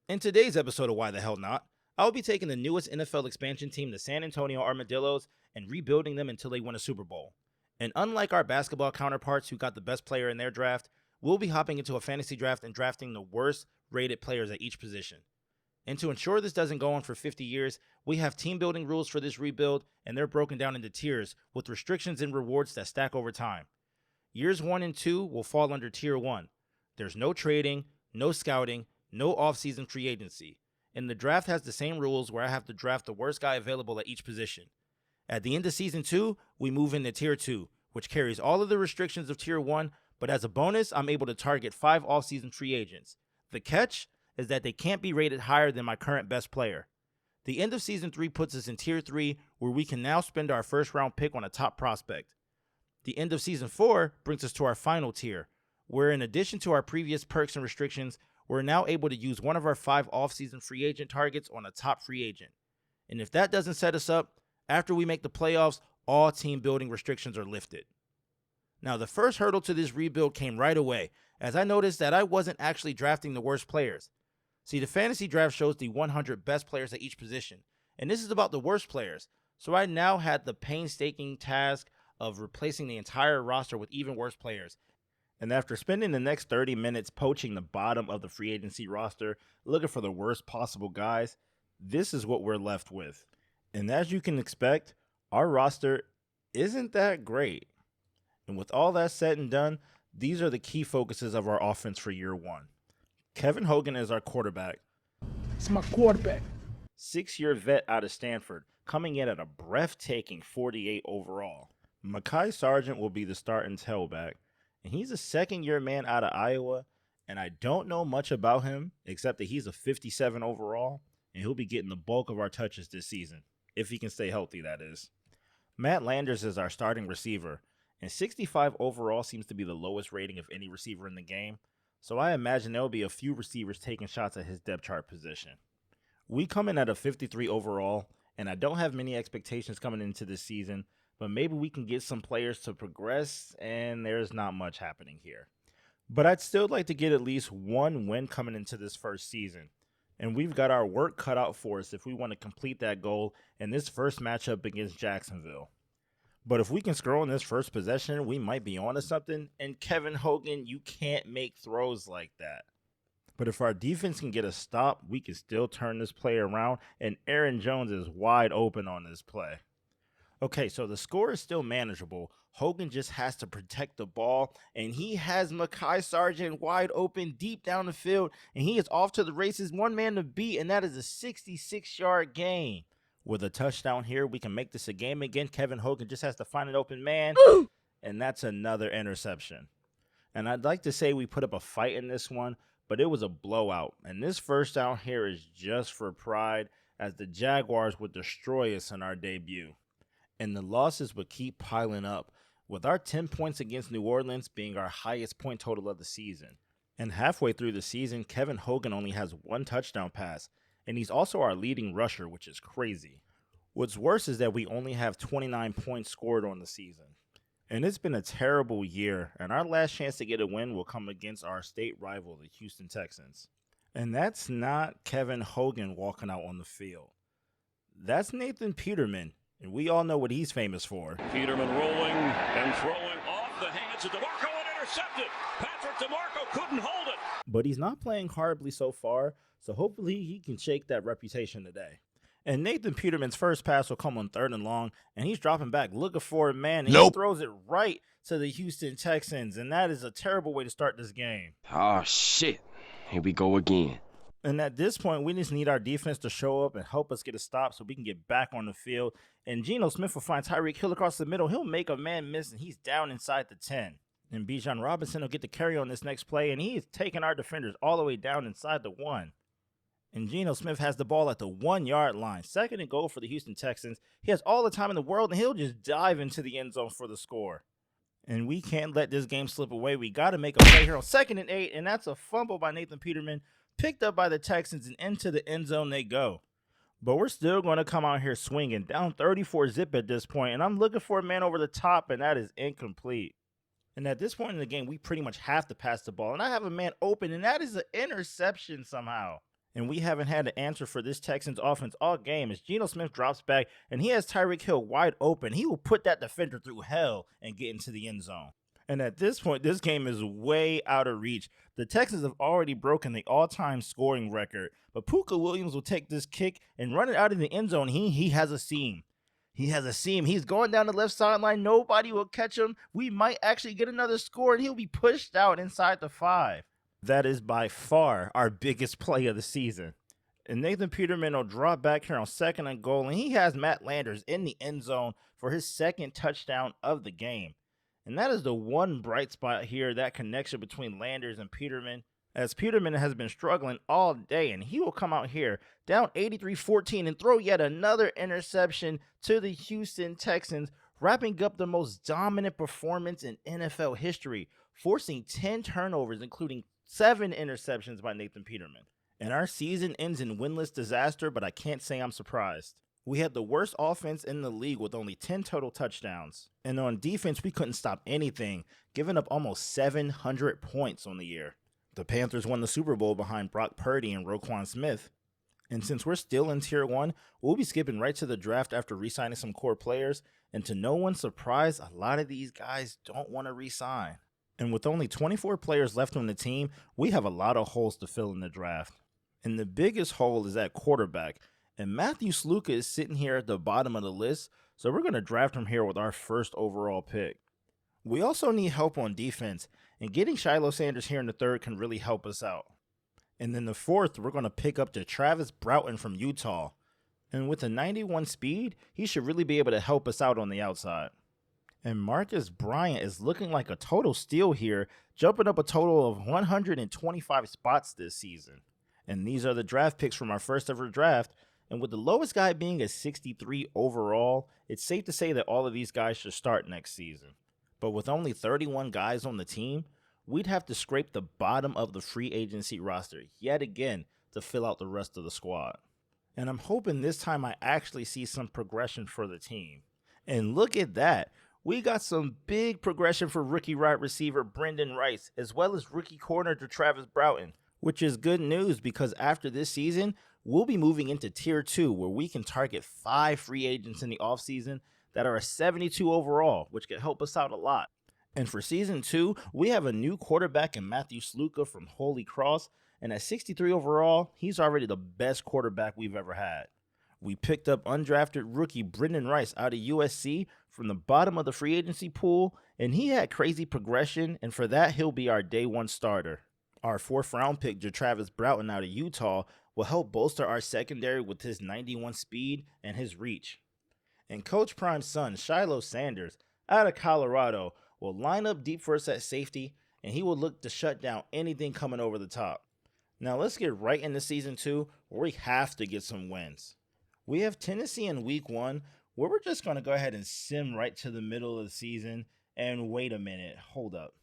In today's episode of Why the Hell Not, I will be taking the newest NFL expansion team, the San Antonio Armadillos, and rebuilding them until they win a Super Bowl. And unlike our basketball counterparts who got the best player in their draft, we'll be hopping into a fantasy draft and drafting the worst rated players at each position. And to ensure this doesn't go on for 50 years, we have team building rules for this rebuild, and they're broken down into tiers with restrictions and rewards that stack over time. Years 1 and 2 will fall under Tier 1. There's no trading, no scouting, no off-season free agency. And the draft has the same rules where I have to draft the worst guy available at each position. At the end of Season 2, we move into Tier 2, which carries all of the restrictions of Tier 1, but as a bonus, I'm able to target 5 off-season free agents. The catch is that they can't be rated higher than my current best player. The end of Season 3 puts us in Tier 3, where we can now spend our first-round pick on a top prospect. The end of Season 4 brings us to our final tier, where in addition to our previous perks and restrictions, we're now able to use one of our 5 off-season free agent targets on a top free agent. And if that doesn't set us up, after we make the playoffs, all team building restrictions are lifted. Now, the first hurdle to this rebuild came right away, as I noticed that I wasn't actually drafting the worst players. See, the fantasy draft shows the 100 best players at each position, and this is about the worst players, so I now had the painstaking task of replacing the entire roster with even worse players. And after spending the next 30 minutes poaching the bottom of the free agency roster, looking for the worst possible guys, this is what we're left with. And as you can expect, our roster isn't that great. And with all that said and done, these are the key focuses of our offense for year 1. Kevin Hogan is our quarterback. It's my quarterback. 6-year vet out of Stanford, coming in at a breathtaking 48 overall. Mekhi Sargent will be the starting tailback. And he's a second-year man out of Iowa, and I don't know much about him except that he's a 57 overall, and he'll be getting the bulk of our touches this season, if he can stay healthy, that is. Matt Landers is our starting receiver, and 65 overall seems to be the lowest rating of any receiver in the game, so I imagine there will be a few receivers taking shots at his depth chart position. We come in at a 53 overall, and I don't have many expectations coming into this season, but maybe we can get some players to progress, and there's not much happening here. But I'd still like to get at least one win coming into this first season. And we've got our work cut out for us if we want to complete that goal in this first matchup against Jacksonville. But if we can score on this first possession, we might be on to something. And Kevin Hogan, you can't make throws like that. But if our defense can get a stop, we can still turn this play around, and Aaron Jones is wide open on this play. Okay, so the score is still manageable. Hogan just has to protect the ball, and he has Mekhi Sargent wide open deep down the field, and he is off to the races, one man to beat, and that is a 66-yard gain. With a touchdown here, we can make this a game again. Kevin Hogan just has to find an open man, and that's another interception. And I'd like to say we put up a fight in this one, but it was a blowout, and this first down here is just for pride, as the Jaguars would destroy us in our debut. And the losses would keep piling up, with our 10 points against New Orleans being our highest point total of the season. And halfway through the season, Kevin Hogan only has 1 touchdown pass, and he's also our leading rusher, which is crazy. What's worse is that we only have 29 points scored on the season. And it's been a terrible year, and our last chance to get a win will come against our state rival, the Houston Texans. And that's not Kevin Hogan walking out on the field. That's Nathan Peterman. And we all know what he's famous for. Peterman rolling and throwing off the hands of DeMarco and intercepted. Patrick DeMarco couldn't hold it. But he's not playing horribly so far, so hopefully he can shake that reputation today. And Nathan Peterman's first pass will come on 3rd and long, and he's dropping back looking for a man, and he throws it right to the Houston Texans, and that is a terrible way to start this game. Oh, shit. Here we go again. And at this point, we just need our defense to show up and help us get a stop so we can get back on the field. And Geno Smith will find Tyreek Hill across the middle. He'll make a man miss, and he's down inside the 10. And Bijan Robinson will get the carry on this next play, and he is taking our defenders all the way down inside the 1. And Geno Smith has the ball at the 1-yard line. 2nd and goal for the Houston Texans. He has all the time in the world, and he'll just dive into the end zone for the score. And we can't let this game slip away. We got to make a play here on 2nd and 8, and that's a fumble by Nathan Peterman. Picked up by the Texans, and into the end zone they go. But we're still going to come out here swinging, down 34-zip at this point, and I'm looking for a man over the top, and that is incomplete. And at this point in the game, we pretty much have to pass the ball, and I have a man open, and that is an interception somehow. And we haven't had an answer for this Texans offense all game as Geno Smith drops back and he has Tyreek Hill wide open. He will put that defender through hell and get into the end zone. And at this point, this game is way out of reach. The Texans have already broken the all-time scoring record, but Puka Williams will take this kick and run it out of the end zone. He has a seam. He has a seam. He's going down the left sideline. Nobody will catch him. We might actually get another score, and he'll be pushed out inside the 5. That is by far our biggest play of the season. And Nathan Peterman will drop back here on 2nd and goal, and he has Matt Landers in the end zone for his 2nd touchdown of the game. And that is the one bright spot here, that connection between Landers and Peterman, as Peterman has been struggling all day, and he will come out here down 83-14 and throw yet another interception to the Houston Texans, wrapping up the most dominant performance in NFL history, forcing 10 turnovers, including 7 interceptions by Nathan Peterman. And our season ends in winless disaster, but I can't say I'm surprised. We had the worst offense in the league with only 10 total touchdowns. And on defense, we couldn't stop anything, giving up almost 700 points on the year. The Panthers won the Super Bowl behind Brock Purdy and Roquan Smith. And since we're still in Tier 1, we'll be skipping right to the draft after re-signing some core players. And to no one's surprise, a lot of these guys don't want to re-sign. And with only 24 players left on the team, we have a lot of holes to fill in the draft. And the biggest hole is at quarterback. And Matthew Sluka is sitting here at the bottom of the list, so we're going to draft him here with our 1st overall pick. We also need help on defense, and getting Shiloh Sanders here in the 3rd can really help us out. And then the 4th, we're going to pick up Travis Broughton from Utah. And with a 91 speed, he should really be able to help us out on the outside. And Marcus Bryant is looking like a total steal here, jumping up a total of 125 spots this season. And these are the draft picks from our first ever draft. And with the lowest guy being a 63 overall, it's safe to say that all of these guys should start next season. But with only 31 guys on the team, we'd have to scrape the bottom of the free agency roster yet again to fill out the rest of the squad. And I'm hoping this time I actually see some progression for the team. And look at that. We got some big progression for rookie wide receiver Brendan Rice, as well as rookie corner Travis Broughton, which is good news because after this season, we'll be moving into Tier 2 where we can target 5 free agents in the offseason that are a 72 overall, which could help us out a lot. And for Season 2, we have a new quarterback in Matthew Sluka from Holy Cross, and at 63 overall, he's already the best quarterback we've ever had. We picked up undrafted rookie Brendan Rice out of USC from the bottom of the free agency pool, and he had crazy progression, and for that, he'll be our day 1 starter. Our 4th round pick, Travis Broughton out of Utah, will help bolster our secondary with his 91 speed and his reach. And Coach Prime's son, Shiloh Sanders, out of Colorado, will line up deep for us at safety, and he will look to shut down anything coming over the top. Now let's get right into Season 2, where we have to get some wins. We have Tennessee in Week 1, where we're just going to go ahead and sim right to the middle of the season, and wait a minute, hold up.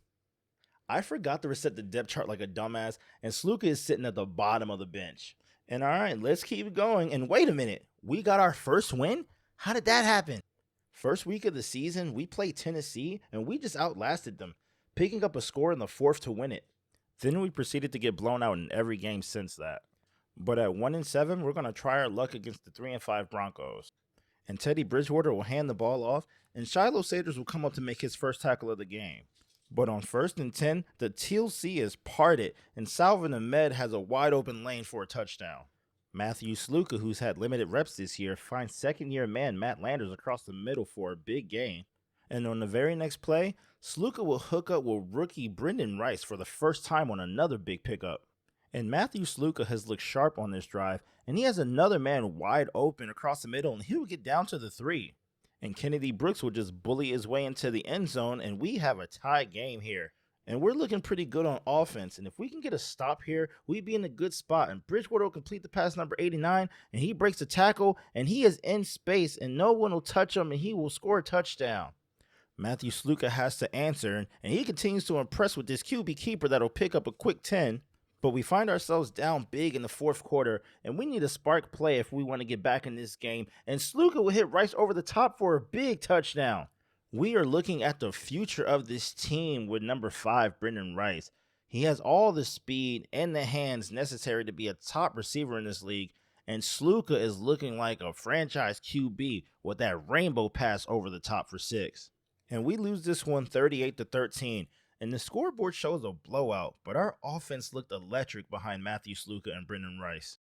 I forgot to reset the depth chart like a dumbass, and Sluka is sitting at the bottom of the bench. And all right, let's keep going. And wait a minute, we got our first win? How did that happen? First week of the season, we played Tennessee, and we just outlasted them, picking up a score in the 4th to win it. Then we proceeded to get blown out in every game since that. But at 1-7, we're going to try our luck against the 3-5 Broncos. And Teddy Bridgewater will hand the ball off, and Shiloh Sanders will come up to make his first tackle of the game. But on 1st and 10, the Teal Sea is parted, and Salvin Ahmed has a wide open lane for a touchdown. Matthew Sluka, who's had limited reps this year, finds 2nd-year man Matt Landers across the middle for a big gain. And on the very next play, Sluka will hook up with rookie Brendan Rice for the first time on another big pickup. And Matthew Sluka has looked sharp on this drive, and he has another man wide open across the middle, and he will get down to the 3. And Kennedy Brooks will just bully his way into the end zone, and we have a tie game here. And we're looking pretty good on offense, and if we can get a stop here, we'd be in a good spot. And Bridgewater will complete the pass number 89, and he breaks the tackle, and he is in space, and no one will touch him, and he will score a touchdown. Matthew Sluka has to answer, and he continues to impress with this QB keeper that'll pick up a quick 10. But we find ourselves down big in the 4th quarter, and we need a spark play if we want to get back in this game. And Sluka will hit Rice over the top for a big touchdown. We are looking at the future of this team with number 5, Brendan Rice. He has all the speed and the hands necessary to be a top receiver in this league, and Sluka is looking like a franchise QB with that rainbow pass over the top for 6. And we lose this one 38-13, and the scoreboard shows a blowout, but our offense looked electric behind Matthew Sluka and Brendan Rice.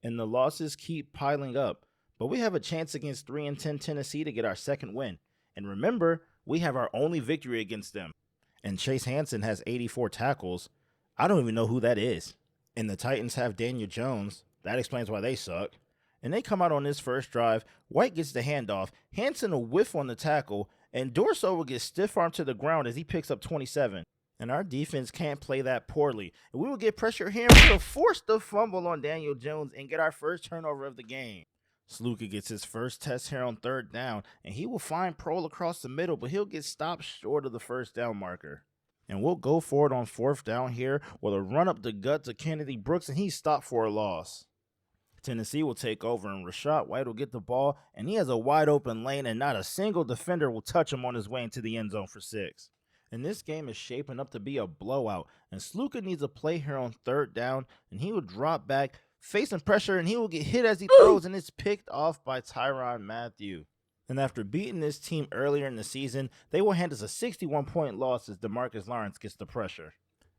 And the losses keep piling up, but we have a chance against 3-10 Tennessee to get our second win. And remember, we have our only victory against them. And Chase Hansen has 84 tackles. I don't even know who that is. And the Titans have Daniel Jones. That explains why they suck. And they come out on this first drive. White gets the handoff. Hansen a whiff on the tackle. And Dorso will get stiff-armed to the ground as he picks up 27. And our defense can't play that poorly. And we will get pressure here. We will force the fumble on Daniel Jones and get our first turnover of the game. Sluka gets his first test here on 3rd down. And he will find Prohl across the middle, but he'll get stopped short of the first down marker. And we'll go for it on 4th down here with a run up the gut to Kennedy Brooks, and he's stopped for a loss. Tennessee will take over, and Rashad White will get the ball, and he has a wide open lane, and not a single defender will touch him on his way into the end zone for 6. And this game is shaping up to be a blowout, and Sluka needs a play here on 3rd down, and he will drop back, facing pressure, and he will get hit as he throws, and it's picked off by Tyrann Mathieu. And after beating this team earlier in the season, they will hand us a 61-point loss as DeMarcus Lawrence gets the pressure.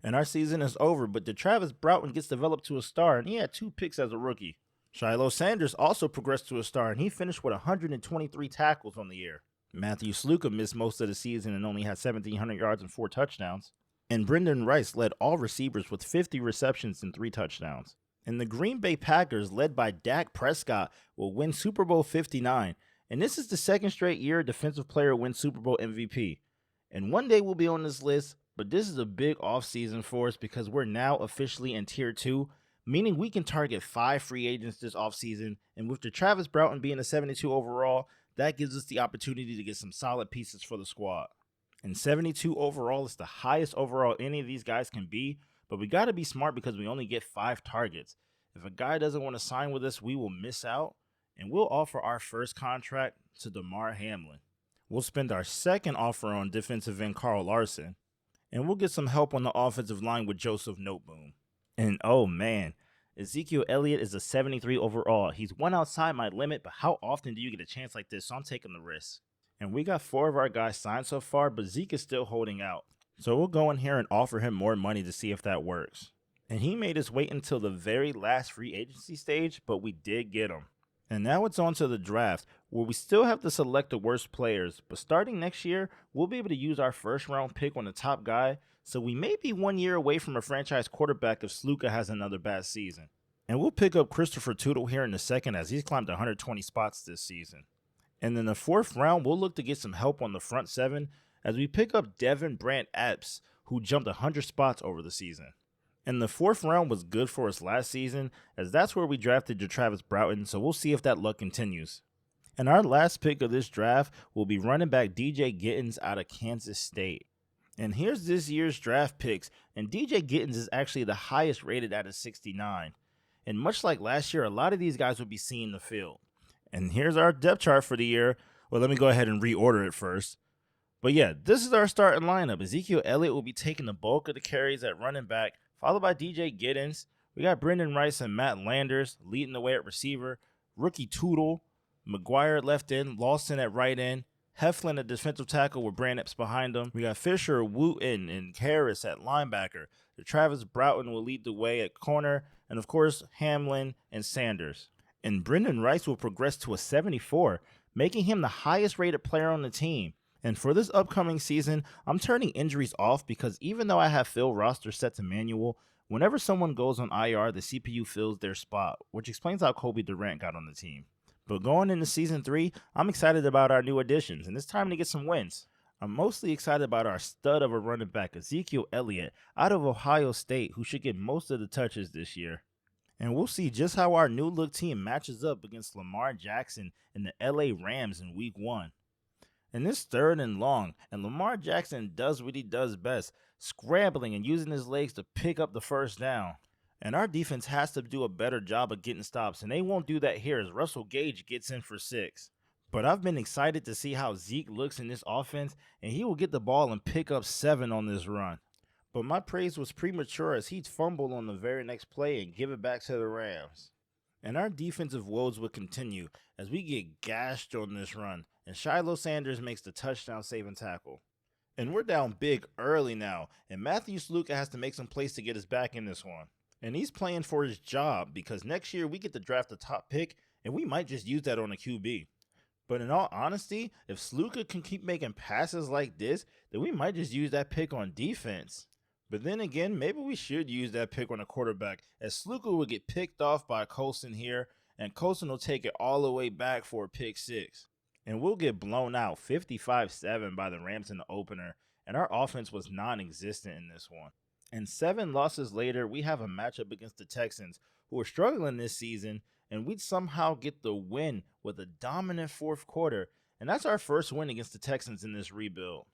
And our season is over, but DeTravis Broughton gets developed to a star, and he had 2 picks as a rookie. Shiloh Sanders also progressed to a star, and he finished with 123 tackles on the year. Matthew Sluka missed most of the season and only had 1,700 yards and 4 touchdowns. And Brendan Rice led all receivers with 50 receptions and 3 touchdowns. And the Green Bay Packers, led by Dak Prescott, will win Super Bowl 59. And this is the 2nd straight year a defensive player wins Super Bowl MVP. And one day we'll be on this list, but this is a big offseason for us because we're now officially in Tier 2, meaning we can target 5 free agents this offseason. And with DeTravis Broughton being a 72 overall, that gives us the opportunity to get some solid pieces for the squad. And 72 overall is the highest overall any of these guys can be, but we got to be smart because we only get 5 targets. If a guy doesn't want to sign with us, we will miss out. And we'll offer our first contract to Damar Hamlin. We'll spend our second offer on defensive end Carl Larson. And we'll get some help on the offensive line with Joseph Noteboom. And oh man, Ezekiel Elliott is a 73 overall. He's one outside my limit, but how often do you get a chance like this? So I'm taking the risk. And we got 4 of our guys signed so far, but Zeke is still holding out. So we'll go in here and offer him more money to see if that works. And he made us wait until the very last free agency stage, but we did get him. And now it's on to the draft, where we still have to select the worst players, but starting next year, we'll be able to use our first round pick on the top guy, so we may be 1 year away from a franchise quarterback if Sluka has another bad season. And we'll pick up Christopher Tootle here in a second as he's climbed 120 spots this season. And in the 4th round, we'll look to get some help on the front 7 as we pick up Devin Brant Epps, who jumped 100 spots over the season. And the 4th round was good for us last season, as that's where we drafted DeTravis Broughton, so we'll see if that luck continues. And our last pick of this draft will be running back DJ Gittens out of Kansas State. And here's this year's draft picks, and DJ Gittens is actually the highest rated out of 69. And much like last year, a lot of these guys will be seeing the field. And here's our depth chart for the year. Well, let me go ahead and reorder it first. But yeah, this is our starting lineup. Ezekiel Elliott will be taking the bulk of the carries at running back, followed by DJ Gittens. We got Brendan Rice and Matt Landers leading the way at receiver. Rookie Tootle, McGuire at left end, Lawson at right end, Heflin at defensive tackle with Brand Epps behind him. We got Fisher, Wooten, and Harris at linebacker. Travis Broughton will lead the way at corner, and of course Hamlin and Sanders. And Brendan Rice will progress to a 74, making him the highest rated player on the team. And for this upcoming season, I'm turning injuries off because even though I have Phil roster set to manual, whenever someone goes on IR, the CPU fills their spot, which explains how Kobe Durant got on the team. But going into Season 3, I'm excited about our new additions, and it's time to get some wins. I'm mostly excited about our stud of a running back, Ezekiel Elliott, out of Ohio State, who should get most of the touches this year. And we'll see just how our new look team matches up against Lamar Jackson and the LA Rams in Week 1. And this 3rd and long, and Lamar Jackson does what he does best, scrambling and using his legs to pick up the first down. And our defense has to do a better job of getting stops, and they won't do that here as Russell Gage gets in for 6. But I've been excited to see how Zeke looks in this offense, and he will get the ball and pick up 7 on this run. But my praise was premature as he'd fumble on the very next play and give it back to the Rams. And our defensive woes would continue as we get gashed on this run, and Shiloh Sanders makes the touchdown-saving tackle. And we're down big early now, and Matthew Sluka has to make some plays to get us back in this one. And he's playing for his job because next year we get to draft a top pick, and we might just use that on a QB. But in all honesty, if Sluka can keep making passes like this, then we might just use that pick on defense. But then again, maybe we should use that pick on a quarterback, as Sluka will get picked off by Colson here, and Colson will take it all the way back for a pick 6. And we'll get blown out 55-7 by the Rams in the opener, and our offense was non-existent in this one. And 7 losses later, we have a matchup against the Texans, who are struggling this season, and we'd somehow get the win with a dominant fourth quarter, and that's our first win against the Texans in this rebuild.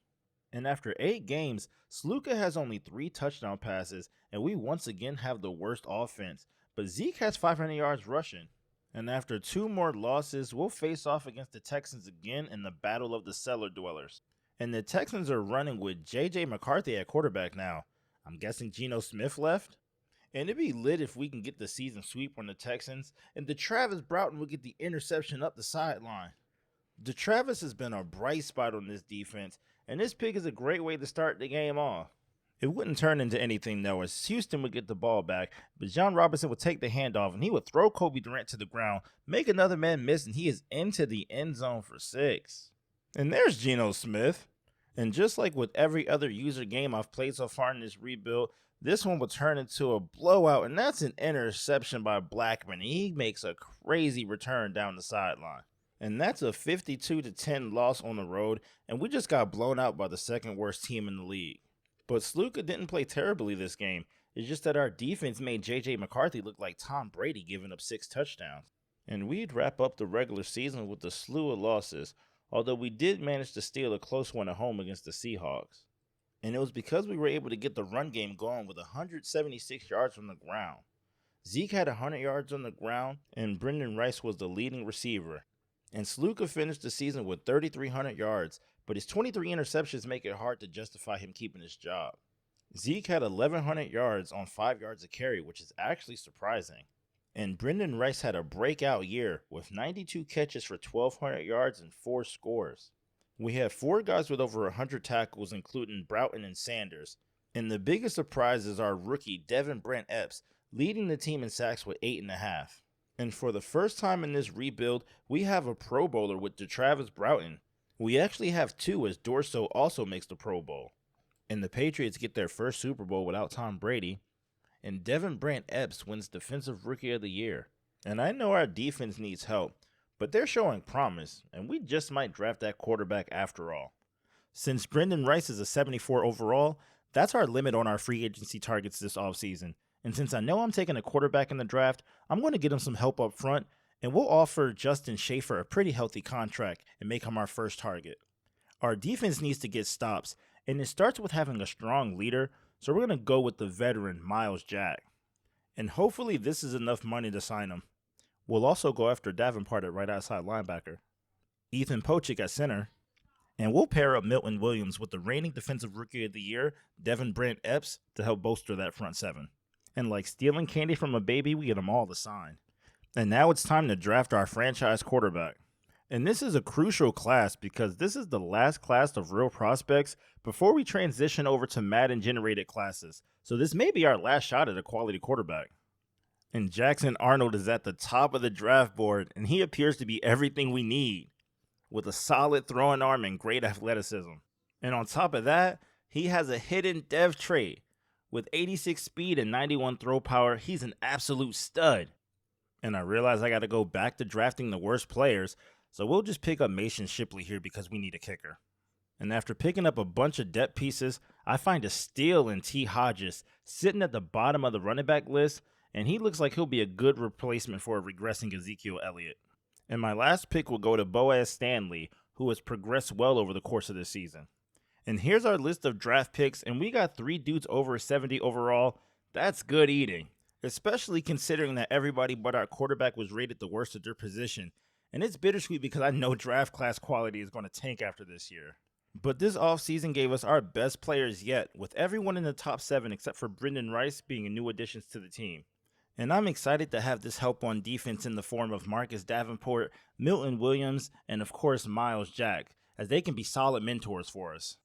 And after 8 games, Sluka has only 3 touchdown passes, and we once again have the worst offense. But Zeke has 500 yards rushing. And after 2 more losses, we'll face off against the Texans again in the Battle of the Cellar Dwellers. And the Texans are running with J.J. McCarthy at quarterback now. I'm guessing Geno Smith left? And it'd be lit if we can get the season sweep on the Texans, and DeTravis Broughton will get the interception up the sideline. DeTravis has been a bright spot on this defense, and this pick is a great way to start the game off. It wouldn't turn into anything though, as Houston would get the ball back, but John Robinson would take the handoff and he would throw Kobe Durant to the ground, make another man miss, and he is into the end zone for 6. And there's Geno Smith. And just like with every other user game I've played so far in this rebuild, this one will turn into a blowout, and that's an interception by Blackman. He makes a crazy return down the sideline. And that's a 52-10 loss on the road, and we just got blown out by the second worst team in the league. But Sluka didn't play terribly this game. It's just that our defense made J.J. McCarthy look like Tom Brady giving up 6 touchdowns. And we'd wrap up the regular season with a slew of losses, although we did manage to steal a close one at home against the Seahawks. And it was because we were able to get the run game going with 176 yards on the ground. Zeke had 100 yards on the ground, and Brendan Rice was the leading receiver. And Sluka finished the season with 3,300 yards, but his 23 interceptions make it hard to justify him keeping his job. Zeke had 1,100 yards on 5 yards a carry, which is actually surprising. And Brendan Rice had a breakout year with 92 catches for 1,200 yards and 4 scores. We have 4 guys with over 100 tackles, including Broughton and Sanders. And the biggest surprise is our rookie, Devin Brent Epps, leading the team in sacks with 8.5. And for the first time in this rebuild, we have a Pro Bowler with DeTravis Broughton. We actually have 2, as Dorso also makes the Pro Bowl. And the Patriots get their first Super Bowl without Tom Brady. And Devin Brent Epps wins Defensive Rookie of the Year. And I know our defense needs help, but they're showing promise, and we just might draft that quarterback after all. Since Brendan Rice is a 74 overall, that's our limit on our free agency targets this offseason. And since I know I'm taking a quarterback in the draft, I'm going to get him some help up front, and we'll offer Justin Schaefer a pretty healthy contract and make him our first target. Our defense needs to get stops, and it starts with having a strong leader, so we're going to go with the veteran Miles Jack. And hopefully this is enough money to sign him. We'll also go after Davenport at right outside linebacker, Ethan Pochik at center, and we'll pair up Milton Williams with the reigning Defensive Rookie of the Year, Devin Brent Epps, to help bolster that front 7. And like stealing candy from a baby, we get them all to sign. And now it's time to draft our franchise quarterback. And this is a crucial class because this is the last class of real prospects before we transition over to Madden-generated classes. So this may be our last shot at a quality quarterback. And Jackson Arnold is at the top of the draft board, and he appears to be everything we need, with a solid throwing arm and great athleticism. And on top of that, he has a hidden dev trait. With 86 speed and 91 throw power, he's an absolute stud. And I realize I got to go back to drafting the worst players, so we'll just pick up Mason Shipley here because we need a kicker. And after picking up a bunch of depth pieces, I find a steal in T. Hodges sitting at the bottom of the running back list, and he looks like he'll be a good replacement for a regressing Ezekiel Elliott. And my last pick will go to Boaz Stanley, who has progressed well over the course of this season. And here's our list of draft picks, and we got 3 dudes over 70 overall. That's good eating, especially considering that everybody but our quarterback was rated the worst at their position. And it's bittersweet because I know draft class quality is going to tank after this year. But this offseason gave us our best players yet, with everyone in the top 7 except for Brendan Rice being new additions to the team. And I'm excited to have this help on defense in the form of Marcus Davenport, Milton Williams, and of course Miles Jack, as they can be solid mentors for us.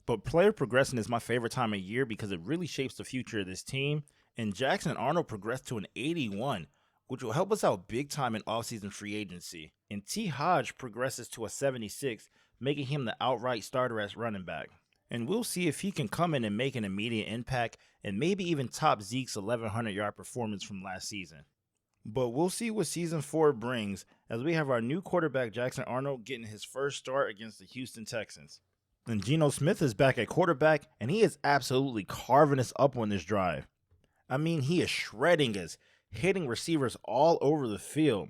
But player progression is my favorite time of year because it really shapes the future of this team, and Jackson Arnold progressed to an 81, which will help us out big time in offseason free agency. And T. Hodge progresses to a 76, making him the outright starter as running back. And we'll see if he can come in and make an immediate impact and maybe even top Zeke's 1,100-yard performance from last season. But we'll see what Season 4 brings, as we have our new quarterback Jackson Arnold getting his first start against the Houston Texans. And Geno Smith is back at quarterback, and he is absolutely carving us up on this drive. I mean, he is shredding us, hitting receivers all over the field.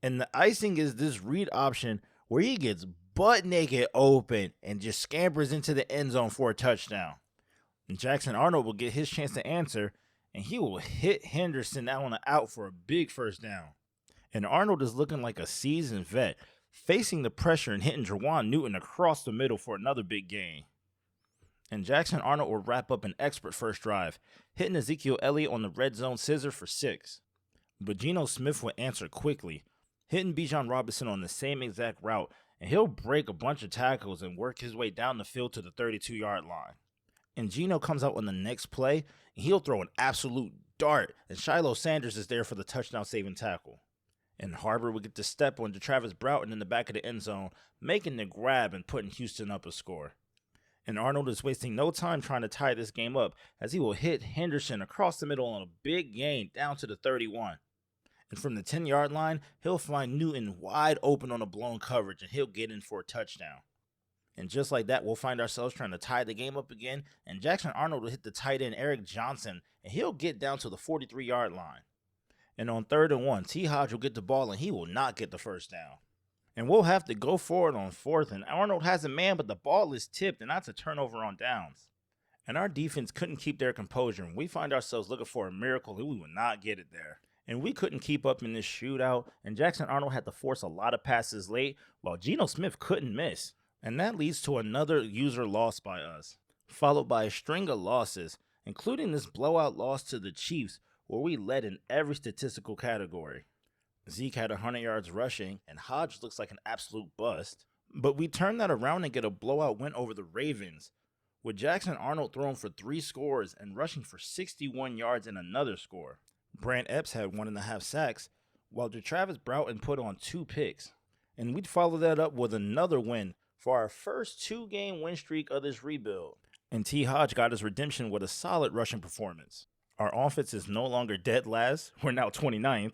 And the icing is this read option where he gets butt naked open and just scampers into the end zone for a touchdown. And Jackson Arnold will get his chance to answer, and he will hit Henderson out on the out for a big first down. And Arnold is looking like a seasoned vet, facing the pressure and hitting Juwan Newton across the middle for another big gain. And Jackson Arnold will wrap up an expert first drive, hitting Ezekiel Elliott on the red zone scissor for 6. But Geno Smith will answer quickly, hitting Bijan Robinson on the same exact route, and he'll break a bunch of tackles and work his way down the field to the 32-yard line. And Geno comes out on the next play, and he'll throw an absolute dart, and Shiloh Sanders is there for the touchdown-saving tackle. And Harbor will get to step on Travis Broughton in the back of the end zone, making the grab and putting Houston up a score. And Arnold is wasting no time trying to tie this game up, as he will hit Henderson across the middle on a big gain down to the 31. And from the 10-yard line, he'll find Newton wide open on a blown coverage, and he'll get in for a touchdown. And just like that, we'll find ourselves trying to tie the game up again, and Jackson Arnold will hit the tight end Eric Johnson, and he'll get down to the 43-yard line. And on 3rd and 1, T. Hodge will get the ball, and he will not get the first down. And we'll have to go forward on 4th, and Arnold has a man, but the ball is tipped, and that's a turnover on downs. And our defense couldn't keep their composure, and we find ourselves looking for a miracle, and we will not get it there. And we couldn't keep up in this shootout, and Jackson Arnold had to force a lot of passes late, while Geno Smith couldn't miss. And that leads to another user loss by us, followed by a string of losses, including this blowout loss to the Chiefs, where we led in every statistical category. Zeke had 100 yards rushing, and Hodge looks like an absolute bust. But we turn that around and get a blowout win over the Ravens, with Jackson Arnold throwing for 3 scores and rushing for 61 yards and another score. Brant Epps had 1.5 sacks, while Travis Broughton put on 2 picks. And we'd follow that up with another win for our first 2-game win streak of this rebuild. And T. Hodge got his redemption with a solid rushing performance. Our offense is no longer dead last, we're now 29th,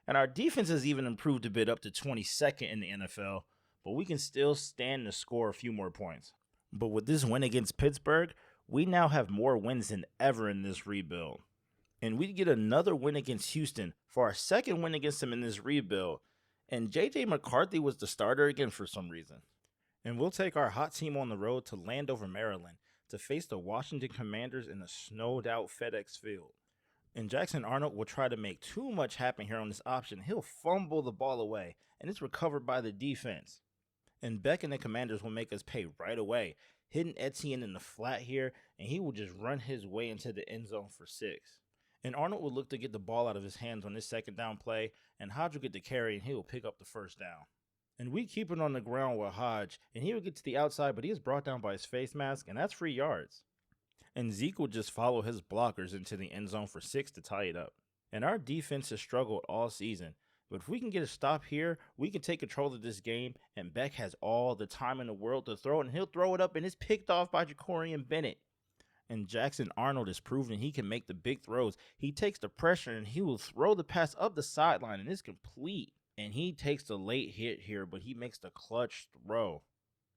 and our defense has even improved a bit up to 22nd in the NFL, but we can still stand to score a few more points. But with this win against Pittsburgh, we now have more wins than ever in this rebuild. And we get another win against Houston for our second win against them in this rebuild, and J.J. McCarthy was the starter again for some reason. And we'll take our hot team on the road to Landover, Maryland, to face the Washington Commanders in a snowed-out FedEx Field. And Jackson Arnold will try to make too much happen here on this option. He'll fumble the ball away, and it's recovered by the defense. And Beck and the Commanders will make us pay right away, hitting Etienne in the flat here, and he will just run his way into the end zone for 6. And Arnold will look to get the ball out of his hands on this second down play, and Hodge will get the carry, and he will pick up the first down. And we keep it on the ground with Hodge, and he will get to the outside, but he is brought down by his face mask, and that's 3 yards. And Zeke will just follow his blockers into the end zone for 6 to tie it up. And our defense has struggled all season, but if we can get a stop here, we can take control of this game, and Beck has all the time in the world to throw it, and he'll throw it up, and it's picked off by Jacorian Bennett. And Jackson Arnold is proven he can make the big throws. He takes the pressure, and he will throw the pass up the sideline, and it's complete. And he takes the late hit here, but he makes the clutch throw.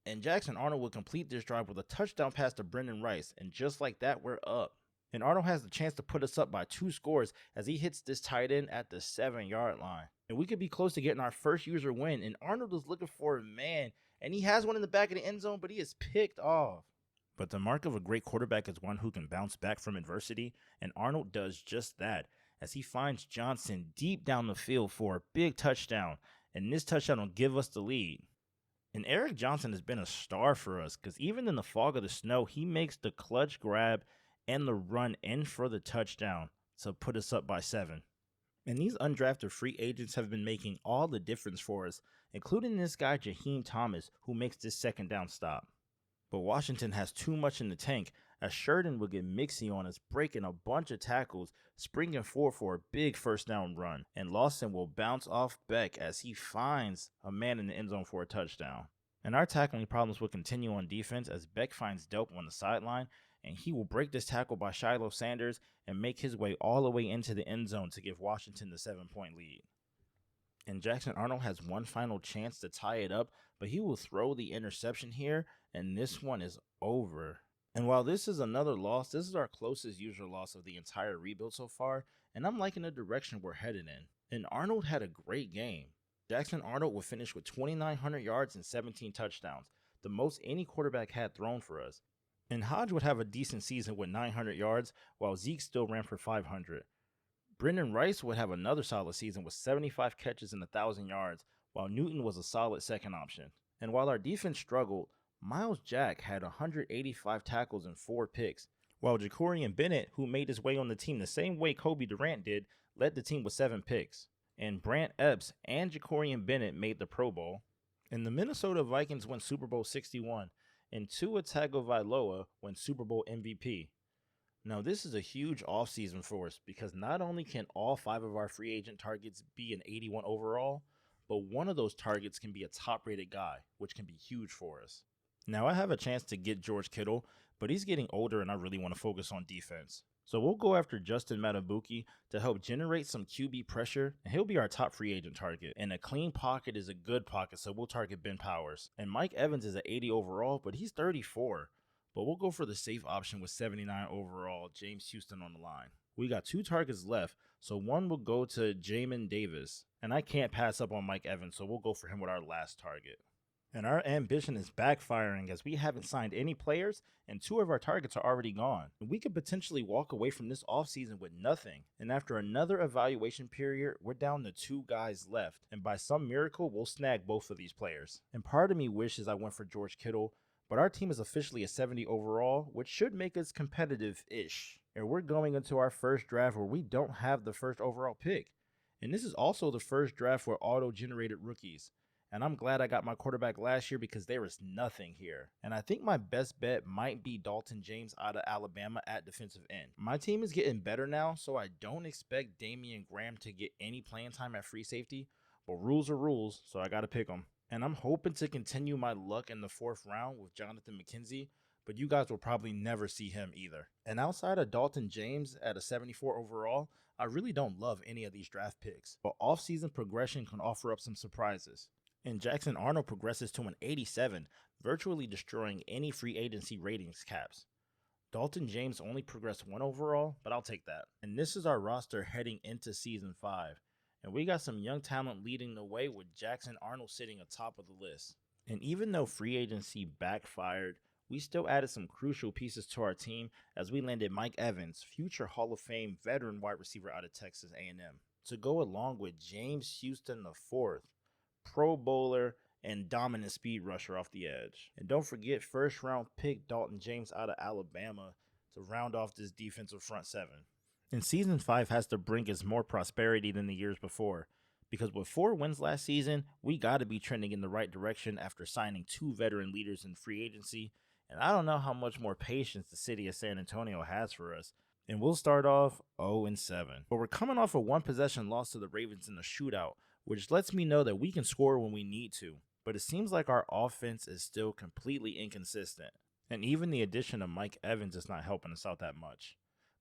And Jackson Arnold will complete this drive with a touchdown pass to Brendan Rice, and just like that, we're up. And Arnold has the chance to put us up by 2 scores as he hits this tight end at the 7-yard line. And we could be close to getting our first user win, and Arnold is looking for a man, and he has one in the back of the end zone, but he is picked off. But the mark of a great quarterback is one who can bounce back from adversity, and Arnold does just that, as he finds Johnson deep down the field for a big touchdown, and this touchdown will give us the lead. And Eric Johnson has been a star for us because even in the fog of the snow, he makes the clutch grab and the run in for the touchdown to put us up by 7. And these undrafted free agents have been making all the difference for us, including this guy Jaheim Thomas, who makes this second down stop. But Washington has too much in the tank, as Sheridan will get mixy on us, breaking a bunch of tackles, springing forward for a big first down run, and Lawson will bounce off Beck as he finds a man in the end zone for a touchdown. And our tackling problems will continue on defense as Beck finds Delp on the sideline, and he will break this tackle by Shiloh Sanders and make his way all the way into the end zone to give Washington the 7-point lead. And Jackson Arnold has one final chance to tie it up, but he will throw the interception here, and this one is over. And while this is another loss, this is our closest usual loss of the entire rebuild so far, and I'm liking the direction we're headed in. And Arnold had a great game. Jackson Arnold will finish with 2,900 yards and 17 touchdowns, the most any quarterback had thrown for us. And Hodge would have a decent season with 900 yards, while Zeke still ran for 500. Brendan Rice would have another solid season with 75 catches and 1,000 yards, while Newton was a solid second option. And while our defense struggled, Miles Jack had 185 tackles and 4 picks, while Jacorian Bennett, who made his way on the team the same way Kobe Durant did, led the team with 7 picks. And Brant Epps and Jacorian Bennett made the Pro Bowl. And the Minnesota Vikings won Super Bowl 61, and Tua Tagovailoa won Super Bowl MVP. Now, this is a huge offseason for us because not only can all 5 of our free agent targets be an 81 overall, but one of those targets can be a top-rated guy, which can be huge for us. Now, I have a chance to get George Kittle, but he's getting older and I really want to focus on defense. So we'll go after Justin Matabuki to help generate some QB pressure, and he'll be our top free agent target. And a clean pocket is a good pocket, so we'll target Ben Powers. And Mike Evans is at 80 overall, but he's 34. But we'll go for the safe option with 79 overall, James Houston on the line. We got 2 targets left, so one will go to Jamin Davis. And I can't pass up on Mike Evans, so we'll go for him with our last target. And our ambition is backfiring as we haven't signed any players and 2 of our targets are already gone. We could potentially walk away from this offseason with nothing. And after another evaluation period, we're down to 2 guys left. And by some miracle, we'll snag both of these players. And part of me wishes I went for George Kittle, but our team is officially a 70 overall, which should make us competitive-ish. And we're going into our first draft where we don't have the first overall pick. And this is also the first draft for auto-generated rookies. And I'm glad I got my quarterback last year because there is nothing here. And I think my best bet might be Dalton James out of Alabama at defensive end. My team is getting better now, so I don't expect Damian Graham to get any playing time at free safety. But rules are rules, so I got to pick them. And I'm hoping to continue my luck in the 4th round with Jonathan McKenzie, but you guys will probably never see him either. And outside of Dalton James at a 74 overall, I really don't love any of these draft picks. But offseason progression can offer up some surprises. And Jackson Arnold progresses to an 87, virtually destroying any free agency ratings caps. Dalton James only progressed 1 overall, but I'll take that. And this is our roster heading into Season 5. And we got some young talent leading the way with Jackson Arnold sitting atop of the list. And even though free agency backfired, we still added some crucial pieces to our team as we landed Mike Evans, future Hall of Fame veteran wide receiver out of Texas A&M, to go along with James Houston IV, Pro Bowler, and dominant speed rusher off the edge. And don't forget 1st round pick Dalton James out of Alabama to round off this defensive front 7. And Season 5 has to bring us more prosperity than the years before, because with 4 wins last season, we got to be trending in the right direction after signing 2 veteran leaders in free agency, and I don't know how much more patience the city of San Antonio has for us. And we'll start off 0-7. But we're coming off a 1-possession loss to the Ravens in the shootout, which lets me know that we can score when we need to. But it seems like our offense is still completely inconsistent. And even the addition of Mike Evans is not helping us out that much.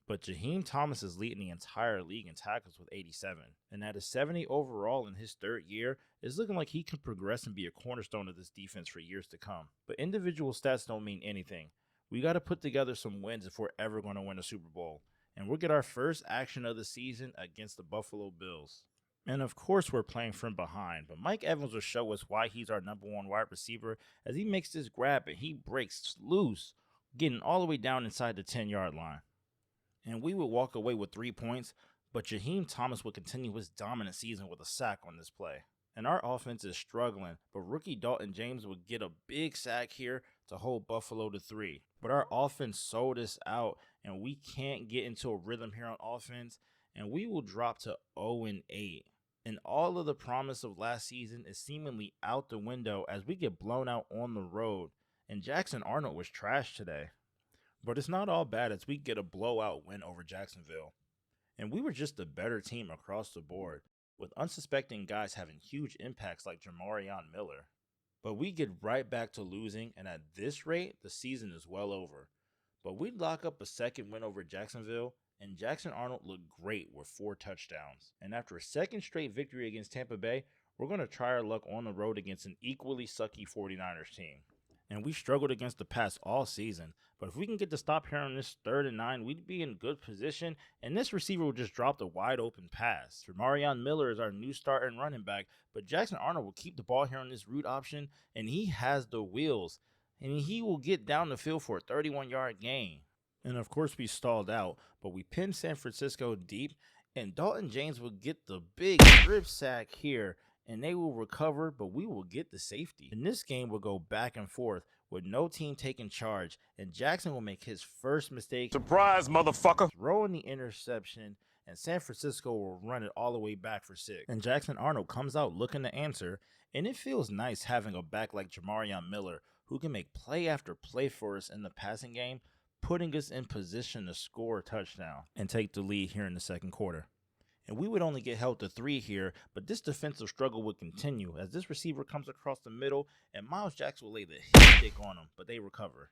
But Jaheim Thomas is leading the entire league in tackles with 87. And at a 70 overall in his 3rd year, it's looking like he can progress and be a cornerstone of this defense for years to come. But individual stats don't mean anything. We got to put together some wins if we're ever going to win a Super Bowl. And we'll get our first action of the season against the Buffalo Bills. And of course we're playing from behind, but Mike Evans will show us why he's our #1 wide receiver as he makes this grab and he breaks loose, getting all the way down inside the 10-yard line. And we would walk away with 3 points, but Jaheim Thomas would continue his dominant season with a sack on this play. And our offense is struggling, but rookie Dalton James would get a big sack here to hold Buffalo to 3. But our offense sold us out, and we can't get into a rhythm here on offense, and we will drop to 0-8. And all of the promise of last season is seemingly out the window as we get blown out on the road. And Jackson Arnold was trash today. But it's not all bad as we get a blowout win over Jacksonville. And we were just a better team across the board, with unsuspecting guys having huge impacts like Jamarion Miller. But we get right back to losing, and at this rate, the season is well over. But we'd lock up a second win over Jacksonville, and Jackson Arnold looked great with 4 touchdowns. And after a second straight victory against Tampa Bay, we're going to try our luck on the road against an equally sucky 49ers team. And we struggled against the pass all season, but if we can get the stop here on this 3rd and 9, we'd be in good position, and this receiver will just drop the wide open pass. Jamarion Miller is our new starting running back, but Jackson Arnold will keep the ball here on this route option, and he has the wheels, and he will get down the field for a 31-yard gain. And of course we stalled out, but we pinned San Francisco deep, and Dalton James will get the big strip sack here, and they will recover, but we will get the safety. And this game will go back and forth with no team taking charge, and Jackson will make his first mistake. Surprise, motherfucker! Throwing the interception, and San Francisco will run it all the way back for 6. And Jackson Arnold comes out looking to answer, and it feels nice having a back like Jamarion Miller who can make play after play for us in the passing game, putting us in position to score a touchdown and take the lead here in the second quarter. And we would only get held to 3 here, but this defensive struggle would continue as this receiver comes across the middle and Miles Jackson will lay the hit stick on them, but they recover.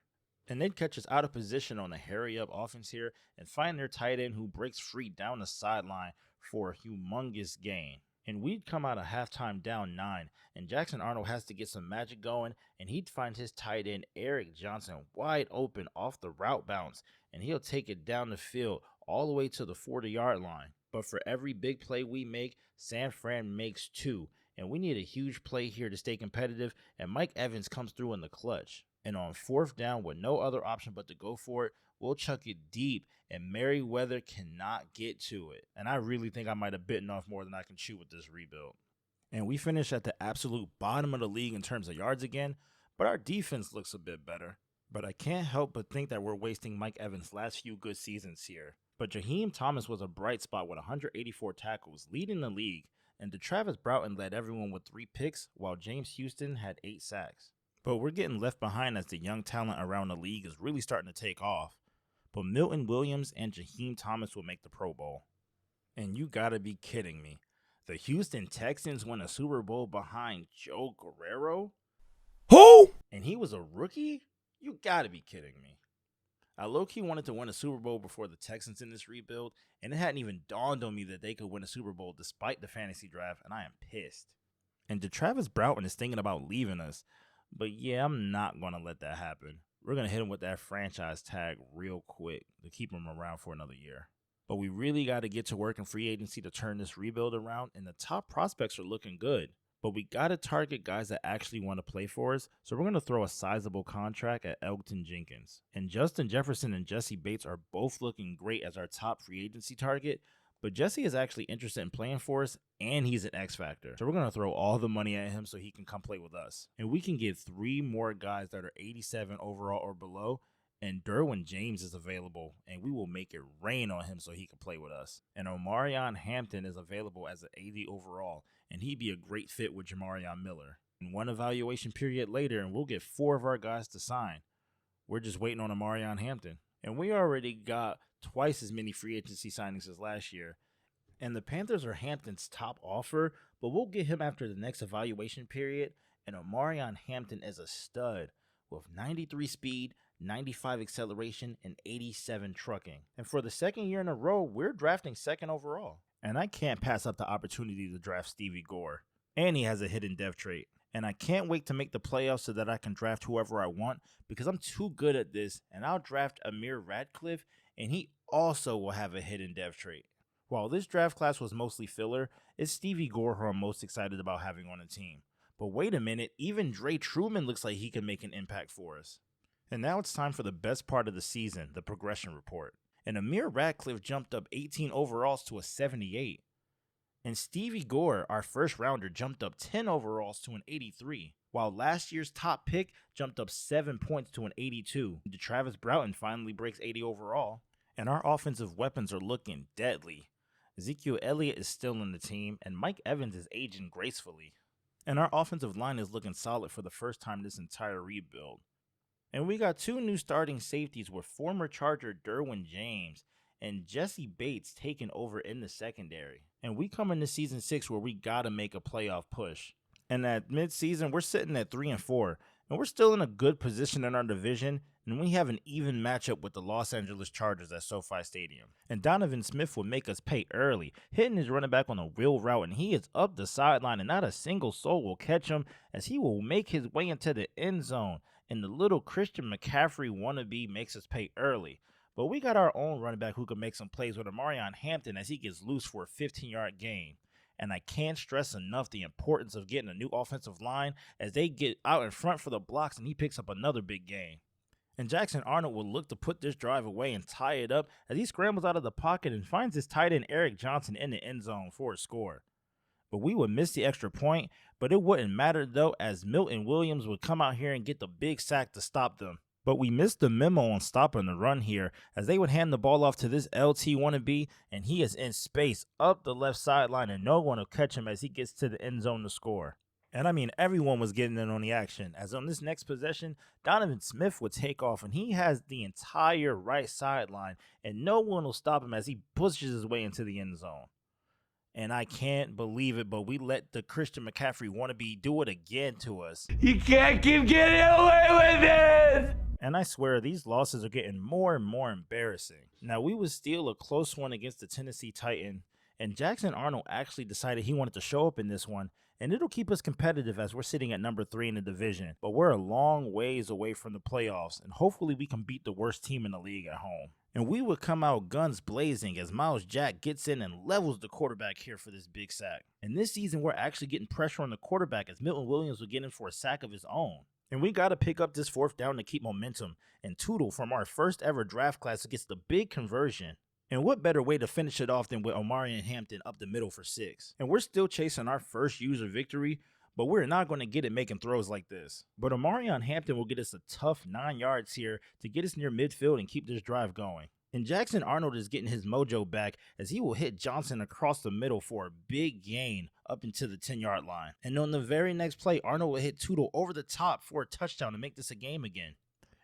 And they'd catch us out of position on a hurry-up offense here and find their tight end who breaks free down the sideline for a humongous gain. And we'd come out of halftime down 9, and Jackson Arnold has to get some magic going, and he'd find his tight end Eric Johnson wide open off the route bounce, and he'll take it down the field all the way to the 40-yard line. But for every big play we make, San Fran makes 2, and we need a huge play here to stay competitive, and Mike Evans comes through in the clutch. And on 4th down with no other option but to go for it, we'll chuck it deep, and Merriweather cannot get to it. And I really think I might have bitten off more than I can chew with this rebuild. And we finish at the absolute bottom of the league in terms of yards again, but our defense looks a bit better. But I can't help but think that we're wasting Mike Evans' last few good seasons here. But Jaheim Thomas was a bright spot with 184 tackles, leading the league, and DeTravis Broughton led everyone with 3 picks, while James Houston had 8 sacks. But we're getting left behind as the young talent around the league is really starting to take off. But Milton Williams and Jaheim Thomas will make the Pro Bowl. And you gotta be kidding me. The Houston Texans won a Super Bowl behind Joe Guerrero? Who? And he was a rookie? You gotta be kidding me. I low-key wanted to win a Super Bowl before the Texans in this rebuild, and it hadn't even dawned on me that they could win a Super Bowl despite the fantasy draft, and I am pissed. And DeTravis Broughton is thinking about leaving us, but yeah, I'm not going to let that happen. We're going to hit him with that franchise tag real quick to keep him around for another year. But we really got to get to work in free agency to turn this rebuild around, and the top prospects are looking good. But we got to target guys that actually want to play for us, so we're going to throw a sizable contract at Elgton Jenkins. And Justin Jefferson and Jesse Bates are both looking great as our top free agency target, but Jesse is actually interested in playing for us, and he's an X factor. So we're going to throw all the money at him so he can come play with us. And we can get 3 more guys that are 87 overall or below, and Derwin James is available, and we will make it rain on him so he can play with us. And Omarion Hampton is available as an 80 overall, and he'd be a great fit with Jamarion Miller. And 1 evaluation period later, and we'll get 4 of our guys to sign. We're just waiting on Omarion Hampton. And we already got twice as many free agency signings as last year. And the Panthers are Hampton's top offer, but we'll get him after the next evaluation period. And Omarion Hampton is a stud with 93 speed, 95 acceleration, and 87 trucking. And for the second year in a row, we're drafting 2nd overall. And I can't pass up the opportunity to draft Stevie Gore. And he has a hidden dev trait. And I can't wait to make the playoffs so that I can draft whoever I want because I'm too good at this. And I'll draft Amir Radcliffe, and he also will have a hidden dev trait. While this draft class was mostly filler, it's Stevie Gore who I'm most excited about having on the team. But wait a minute, even Dre Truman looks like he can make an impact for us. And now it's time for the best part of the season, the progression report. And Amir Radcliffe jumped up 18 overalls to a 78. And Stevie Gore, our first rounder, jumped up 10 overalls to an 83, while last year's top pick jumped up 7 points to an 82. Travis Broughton finally breaks 80 overall, and our offensive weapons are looking deadly. Ezekiel Elliott is still in the team, and Mike Evans is aging gracefully. And our offensive line is looking solid for the first time this entire rebuild. And we got 2 new starting safeties with former Charger Derwin James and Jesse Bates taking over in the secondary. And we come into season 6 where we gotta make a playoff push. And at midseason, we're sitting at 3-4, and we're still in a good position in our division, and we have an even matchup with the Los Angeles Chargers at SoFi Stadium. And Donovan Smith will make us pay early, hitting his running back on a wheel route, and he is up the sideline, and not a single soul will catch him as he will make his way into the end zone. And the little Christian McCaffrey wannabe makes us pay early. But we got our own running back who can make some plays with Amarion Hampton as he gets loose for a 15-yard gain. And I can't stress enough the importance of getting a new offensive line as they get out in front for the blocks and he picks up another big gain. And Jackson Arnold will look to put this drive away and tie it up as he scrambles out of the pocket and finds his tight end Eric Johnson in the end zone for a score. But we would miss the extra point, but it wouldn't matter though as Milton Williams would come out here and get the big sack to stop them. But we missed the memo on stopping the run here as they would hand the ball off to this LT wannabe and he is in space up the left sideline and no one will catch him as he gets to the end zone to score. And I mean, everyone was getting in on the action as on this next possession, Donovan Smith would take off and he has the entire right sideline and no one will stop him as he pushes his way into the end zone. And I can't believe it, but we let the Christian McCaffrey wannabe do it again to us. You can't keep getting away with this! And I swear, these losses are getting more and more embarrassing. Now, we would steal a close one against the Tennessee Titan, and Jackson Arnold actually decided he wanted to show up in this one, and it'll keep us competitive as we're sitting at number 3 in the division. But we're a long ways away from the playoffs, and hopefully we can beat the worst team in the league at home. And we would come out guns blazing as Miles Jack gets in and levels the quarterback here for this big sack. And this season, we're actually getting pressure on the quarterback as Milton Williams will get in for a sack of his own. And we got to pick up this 4th down to keep momentum. And Tootle from our first ever draft class gets the big conversion. And what better way to finish it off than with Amarion Hampton up the middle for 6. And we're still chasing our first user victory, but we're not going to get it making throws like this. But Amarion Hampton will get us a tough 9 yards here to get us near midfield and keep this drive going. And Jackson Arnold is getting his mojo back as he will hit Johnson across the middle for a big gain up into the 10-yard line. And on the very next play, Arnold will hit Tootle over the top for a touchdown to make this a game again.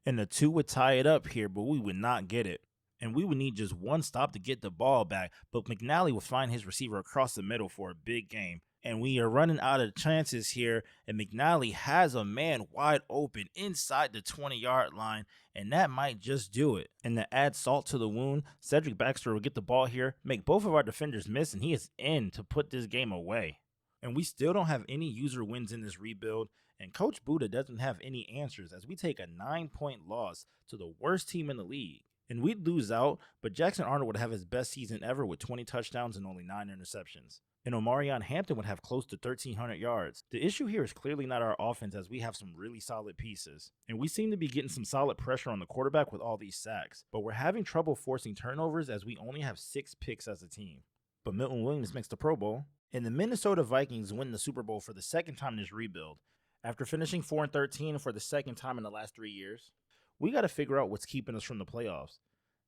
And the 2 would tie it up here, but we would not get it. And we would need just one stop to get the ball back, but McNally would find his receiver across the middle for a big game. And we are running out of chances here, and McNally has a man wide open inside the 20-yard line, and that might just do it. And to add salt to the wound, Cedric Baxter will get the ball here, make both of our defenders miss, and he is in to put this game away. And we still don't have any user wins in this rebuild, and Coach Buddah doesn't have any answers as we take a 9-point loss to the worst team in the league. And we'd lose out, but Jackson Arnold would have his best season ever with 20 touchdowns and only 9 interceptions. And Amarion Hampton would have close to 1,300 yards. The issue here is clearly not our offense as we have some really solid pieces. And we seem to be getting some solid pressure on the quarterback with all these sacks. But we're having trouble forcing turnovers as we only have 6 picks as a team. But Milton Williams makes the Pro Bowl. And the Minnesota Vikings win the Super Bowl for the second time in this rebuild. After finishing 4-13 for the second time in the last 3 years, we got to figure out what's keeping us from the playoffs.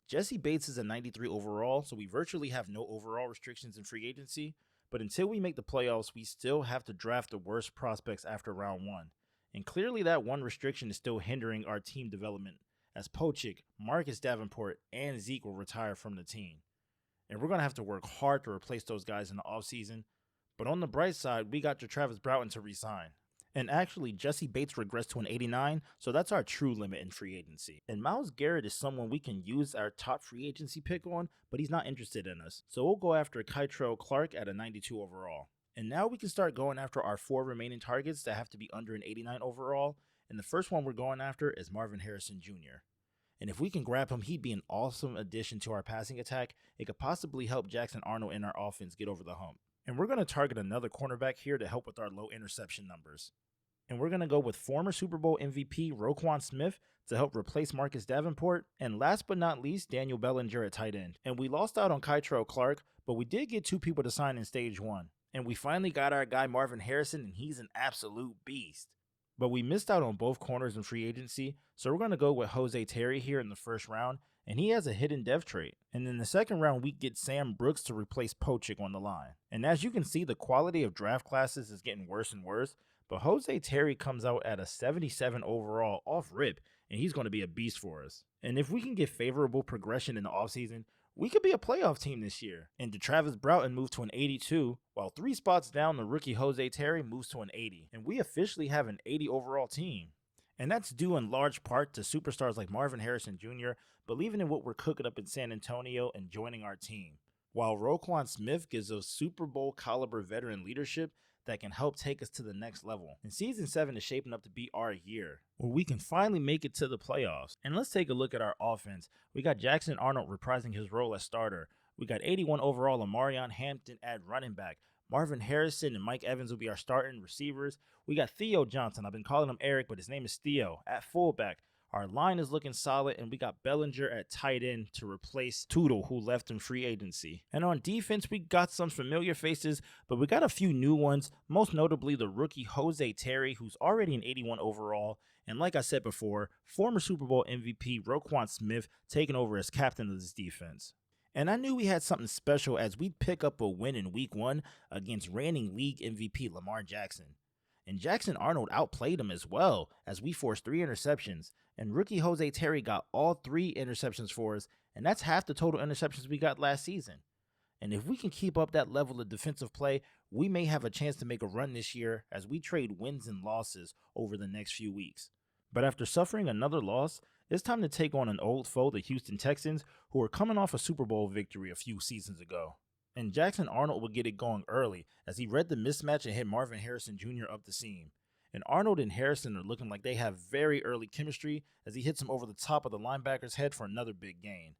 Jesse Bates is a 93 overall, so we virtually have no overall restrictions in free agency. But until we make the playoffs, we still have to draft the worst prospects after round 1. And clearly that one restriction is still hindering our team development as Pochik, Marcus Davenport, and Zeke will retire from the team. And we're going to have to work hard to replace those guys in the offseason. But on the bright side, we got Travis Broughton to resign. And actually, Jesse Bates regressed to an 89, so that's our true limit in free agency. And Myles Garrett is someone we can use our top free agency pick on, but he's not interested in us. So we'll go after Kytrell Clark at a 92 overall. And now we can start going after our 4 remaining targets that have to be under an 89 overall. And the first one we're going after is Marvin Harrison Jr. And if we can grab him, he'd be an awesome addition to our passing attack. It could possibly help Jackson Arnold in our offense get over the hump. And we're going to target another cornerback here to help with our low interception numbers. And we're going to go with former Super Bowl MVP Roquan Smith to help replace Marcus Davenport, and last but not least, Daniel Bellinger at tight end. And we lost out on Kytrell Clark, but we did get 2 people to sign in stage 1. And we finally got our guy Marvin Harrison, and he's an absolute beast. But we missed out on both corners in free agency, so we're going to go with Jose Terry here in the first round, and he has a hidden depth trait. And in the second round, we get Sam Brooks to replace Pochik on the line. And as you can see, the quality of draft classes is getting worse and worse, but Jose Terry comes out at a 77 overall off rip, and he's going to be a beast for us. And if we can get favorable progression in the offseason, we could be a playoff team this year. And Travis Broughton moved to an 82, while 3 spots down, the rookie Jose Terry moves to an 80. And we officially have an 80 overall team. And that's due in large part to superstars like Marvin Harrison Jr. believing in what we're cooking up in San Antonio and joining our team, while Roquan Smith gives us Super Bowl caliber veteran leadership that can help take us to the next level. And season 7 is shaping up to be our year, where we can finally make it to the playoffs. And let's take a look at our offense. We got Jackson Arnold reprising his role as starter. We got 81 overall Omarion Hampton at running back. Marvin Harrison and Mike Evans will be our starting receivers. We got Theo Johnson, I've been calling him Eric, but his name is Theo, at fullback. Our line is looking solid, and we got Bellinger at tight end to replace Tootle, who left in free agency. And on defense, we got some familiar faces, but we got a few new ones, most notably the rookie Jose Terry, who's already an 81 overall, and like I said before, former Super Bowl MVP Roquan Smith taking over as captain of this defense. And I knew we had something special as we'd pick up a win in week 1 against reigning league MVP Lamar Jackson. And Jackson Arnold outplayed him as well, as we forced 3 interceptions, and rookie Jose Terry got all 3 interceptions for us, and that's half the total interceptions we got last season. And if we can keep up that level of defensive play, we may have a chance to make a run this year as we trade wins and losses over the next few weeks. But after suffering another loss, it's time to take on an old foe, the Houston Texans, who are coming off a Super Bowl victory a few seasons ago. And Jackson Arnold will get it going early as he read the mismatch and hit Marvin Harrison Jr. up the seam. And Arnold and Harrison are looking like they have very early chemistry as he hits him over the top of the linebacker's head for another big gain.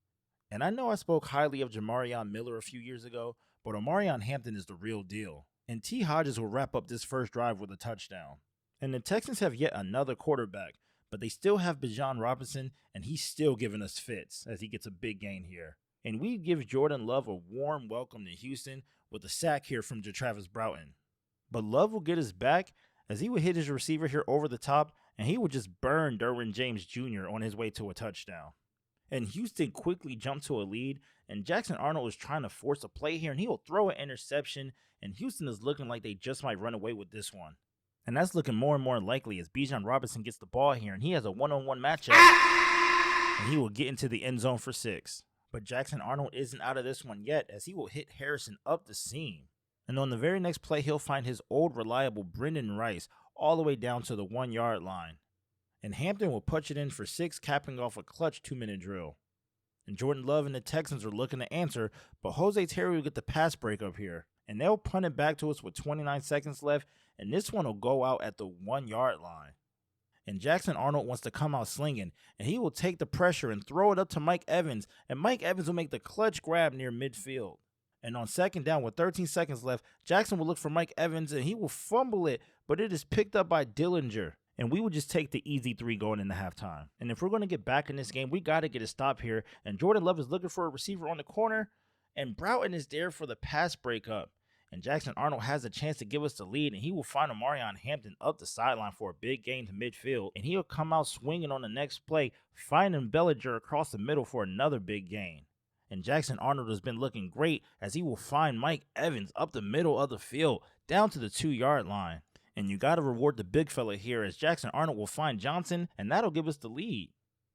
And I know I spoke highly of Jamarion Miller a few years ago, but Omarion Hampton is the real deal. And T. Hodges will wrap up this first drive with a touchdown. And the Texans have yet another quarterback, but they still have Bijan Robinson, and he's still giving us fits as he gets a big gain here. And we give Jordan Love a warm welcome to Houston with a sack here from Travis Broughton. But Love will get us back as he would hit his receiver here over the top, and he would just burn Derwin James Jr. on his way to a touchdown. And Houston quickly jumped to a lead, and Jackson Arnold is trying to force a play here, and he will throw an interception, and Houston is looking like they just might run away with this one. And that's looking more and more likely as Bijan Robinson gets the ball here, and he has a one-on-one matchup, and he will get into the end zone for 6. But Jackson Arnold isn't out of this one yet as he will hit Harrison up the seam. And on the very next play, he'll find his old reliable Brendan Rice all the way down to the 1-yard line. And Hampton will punch it in for 6, capping off a clutch 2-minute drill. And Jordan Love and the Texans are looking to answer, but Jose Terry will get the pass breakup here. And they'll punt it back to us with 29 seconds left, and this one will go out at the 1-yard line. And Jackson Arnold wants to come out slinging, and he will take the pressure and throw it up to Mike Evans, and Mike Evans will make the clutch grab near midfield. And on second down with 13 seconds left, Jackson will look for Mike Evans, and he will fumble it, but it is picked up by Dillinger. And we would just take the easy 3 going into halftime. And if we're going to get back in this game, we got to get a stop here. And Jordan Love is looking for a receiver on the corner, and Broughton is there for the pass breakup. And Jackson Arnold has a chance to give us the lead, and he will find Omarion Hampton up the sideline for a big gain to midfield, and he'll come out swinging on the next play, finding Bellinger across the middle for another big gain. And Jackson Arnold has been looking great as he will find Mike Evans up the middle of the field, down to the 2-yard line. And you got to reward the big fella here as Jackson Arnold will find Johnson, and that'll give us the lead.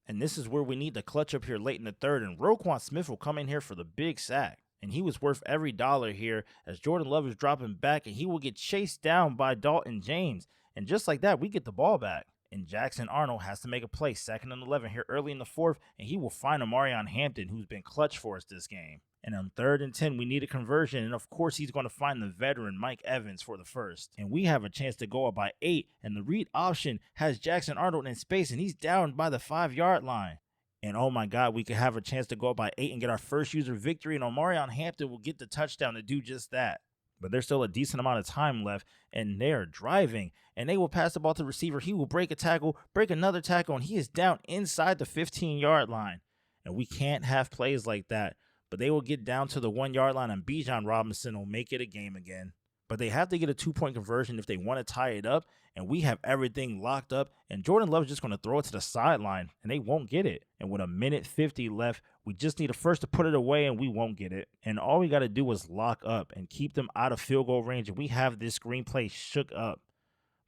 And this is where we need to clutch up here late in the third, and Roquan Smith will come in here for the big sack. And he was worth every dollar here as Jordan Love is dropping back, and he will get chased down by Dalton James. And just like that, we get the ball back. And Jackson Arnold has to make a play, 2nd and 11 here early in the 4th, and he will find Omarion Hampton, who's been clutch for us this game. And on 3rd and 10, we need a conversion, and of course he's going to find the veteran Mike Evans for the 1st. And we have a chance to go up by 8, and the read option has Jackson Arnold in space, and he's down by the 5-yard line. And oh my God, we could have a chance to go up by 8 and get our first user victory, and Omarion Hampton will get the touchdown to do just that. But there's still a decent amount of time left, and they're driving, and they will pass the ball to the receiver. He will break a tackle, break another tackle, and he is down inside the 15-yard line. And we can't have plays like that. But they will get down to the 1-yard line, and Bijan Robinson will make it a game again. But they have to get a 2-point conversion if they want to tie it up, and we have everything locked up, and Jordan Love is just going to throw it to the sideline, and they won't get it. And with 1:50 left, we just need a first to put it away, and we won't get it. And all we got to do is lock up and keep them out of field goal range, and we have this screenplay shook up.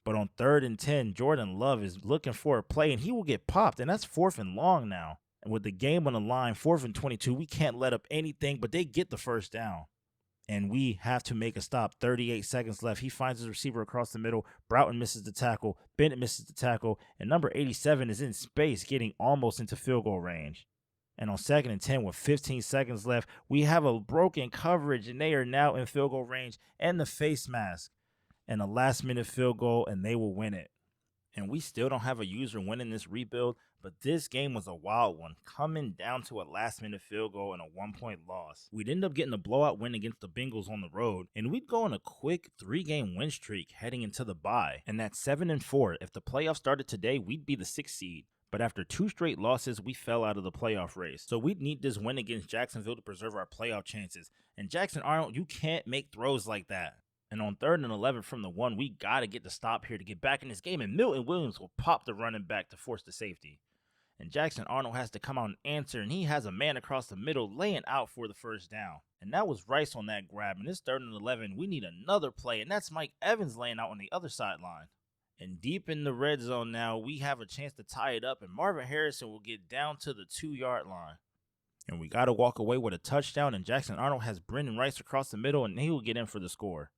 But on 3rd and 10, Jordan Love is looking for a play, and he will get popped, and that's 4th and long now. And with the game on the line, 4th and 22, we can't let up anything, but they get the first down. And we have to make a stop. 38 seconds left. He finds his receiver across the middle. Broughton misses the tackle. Bennett misses the tackle. And number 87 is in space, getting almost into field goal range. And on 2nd and 10 with 15 seconds left, we have a broken coverage, and they are now in field goal range and the face mask. And a last-minute field goal, and they will win it. And we still don't have a user winning this rebuild, but this game was a wild one, coming down to a last-minute field goal and a 1-point loss. We'd end up getting a blowout win against the Bengals on the road, and we'd go on a quick 3-game win streak heading into the bye. And that's 7-4. If the playoffs started today, we'd be the 6th seed. But after 2 straight losses, we fell out of the playoff race. So we'd need this win against Jacksonville to preserve our playoff chances. And Jackson Arnold, you can't make throws like that. And on 3rd and 11 from the 1, we got to get the stop here to get back in this game. And Milton Williams will pop the running back to force the safety. And Jackson Arnold has to come out and answer, and he has a man across the middle laying out for the first down. And that was Rice on that grab. And this 3rd and 11, we need another play, and that's Mike Evans laying out on the other sideline. And deep in the red zone now, we have a chance to tie it up, and Marvin Harrison will get down to the 2-yard line. And we got to walk away with a touchdown, and Jackson Arnold has Brendan Rice across the middle, and he will get in for the score.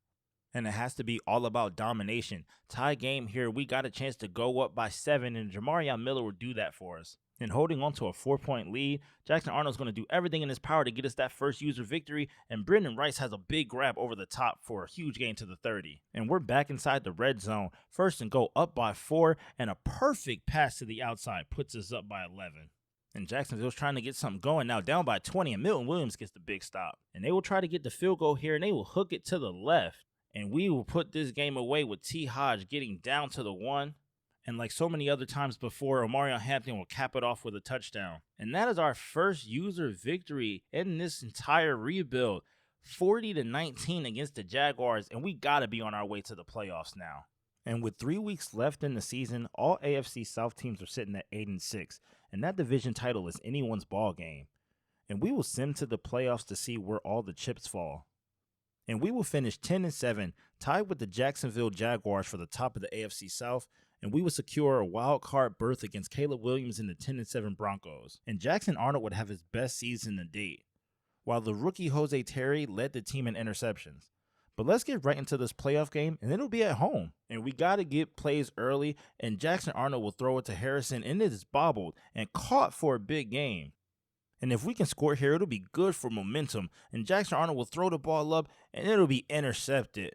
And it has to be all about domination. Tie game here, we got a chance to go up by 7, and Jamarion Miller will do that for us. And holding on to a 4-point lead, Jackson Arnold's going to do everything in his power to get us that first user victory, and Brendan Rice has a big grab over the top for a huge gain to the 30. And we're back inside the red zone, 1st and goal up by 4, and a perfect pass to the outside puts us up by 11. And Jacksonville's trying to get something going now, down by 20, and Milton Williams gets the big stop. And they will try to get the field goal here, and they will hook it to the left. And we will put this game away with T. Hodge getting down to the 1. And like so many other times before, Omarion Hampton will cap it off with a touchdown. And that is our first user victory in this entire rebuild. 40-19 against the Jaguars, and we got to be on our way to the playoffs now. And with 3 weeks left in the season, all AFC South teams are sitting at 8-6. And that division title is anyone's ball game. And we will sim to the playoffs to see where all the chips fall. And we will finish 10-7, tied with the Jacksonville Jaguars for the top of the AFC South, and we will secure a wild card berth against Caleb Williams and the 10-7 Broncos. And Jackson Arnold would have his best season to date, while the rookie Jose Terry led the team in interceptions. But let's get right into this playoff game, and it'll be at home. And we got to get plays early, and Jackson Arnold will throw it to Harrison, and it is bobbled and caught for a big game. And if we can score here, it'll be good for momentum. And Jackson Arnold will throw the ball up, and it'll be intercepted.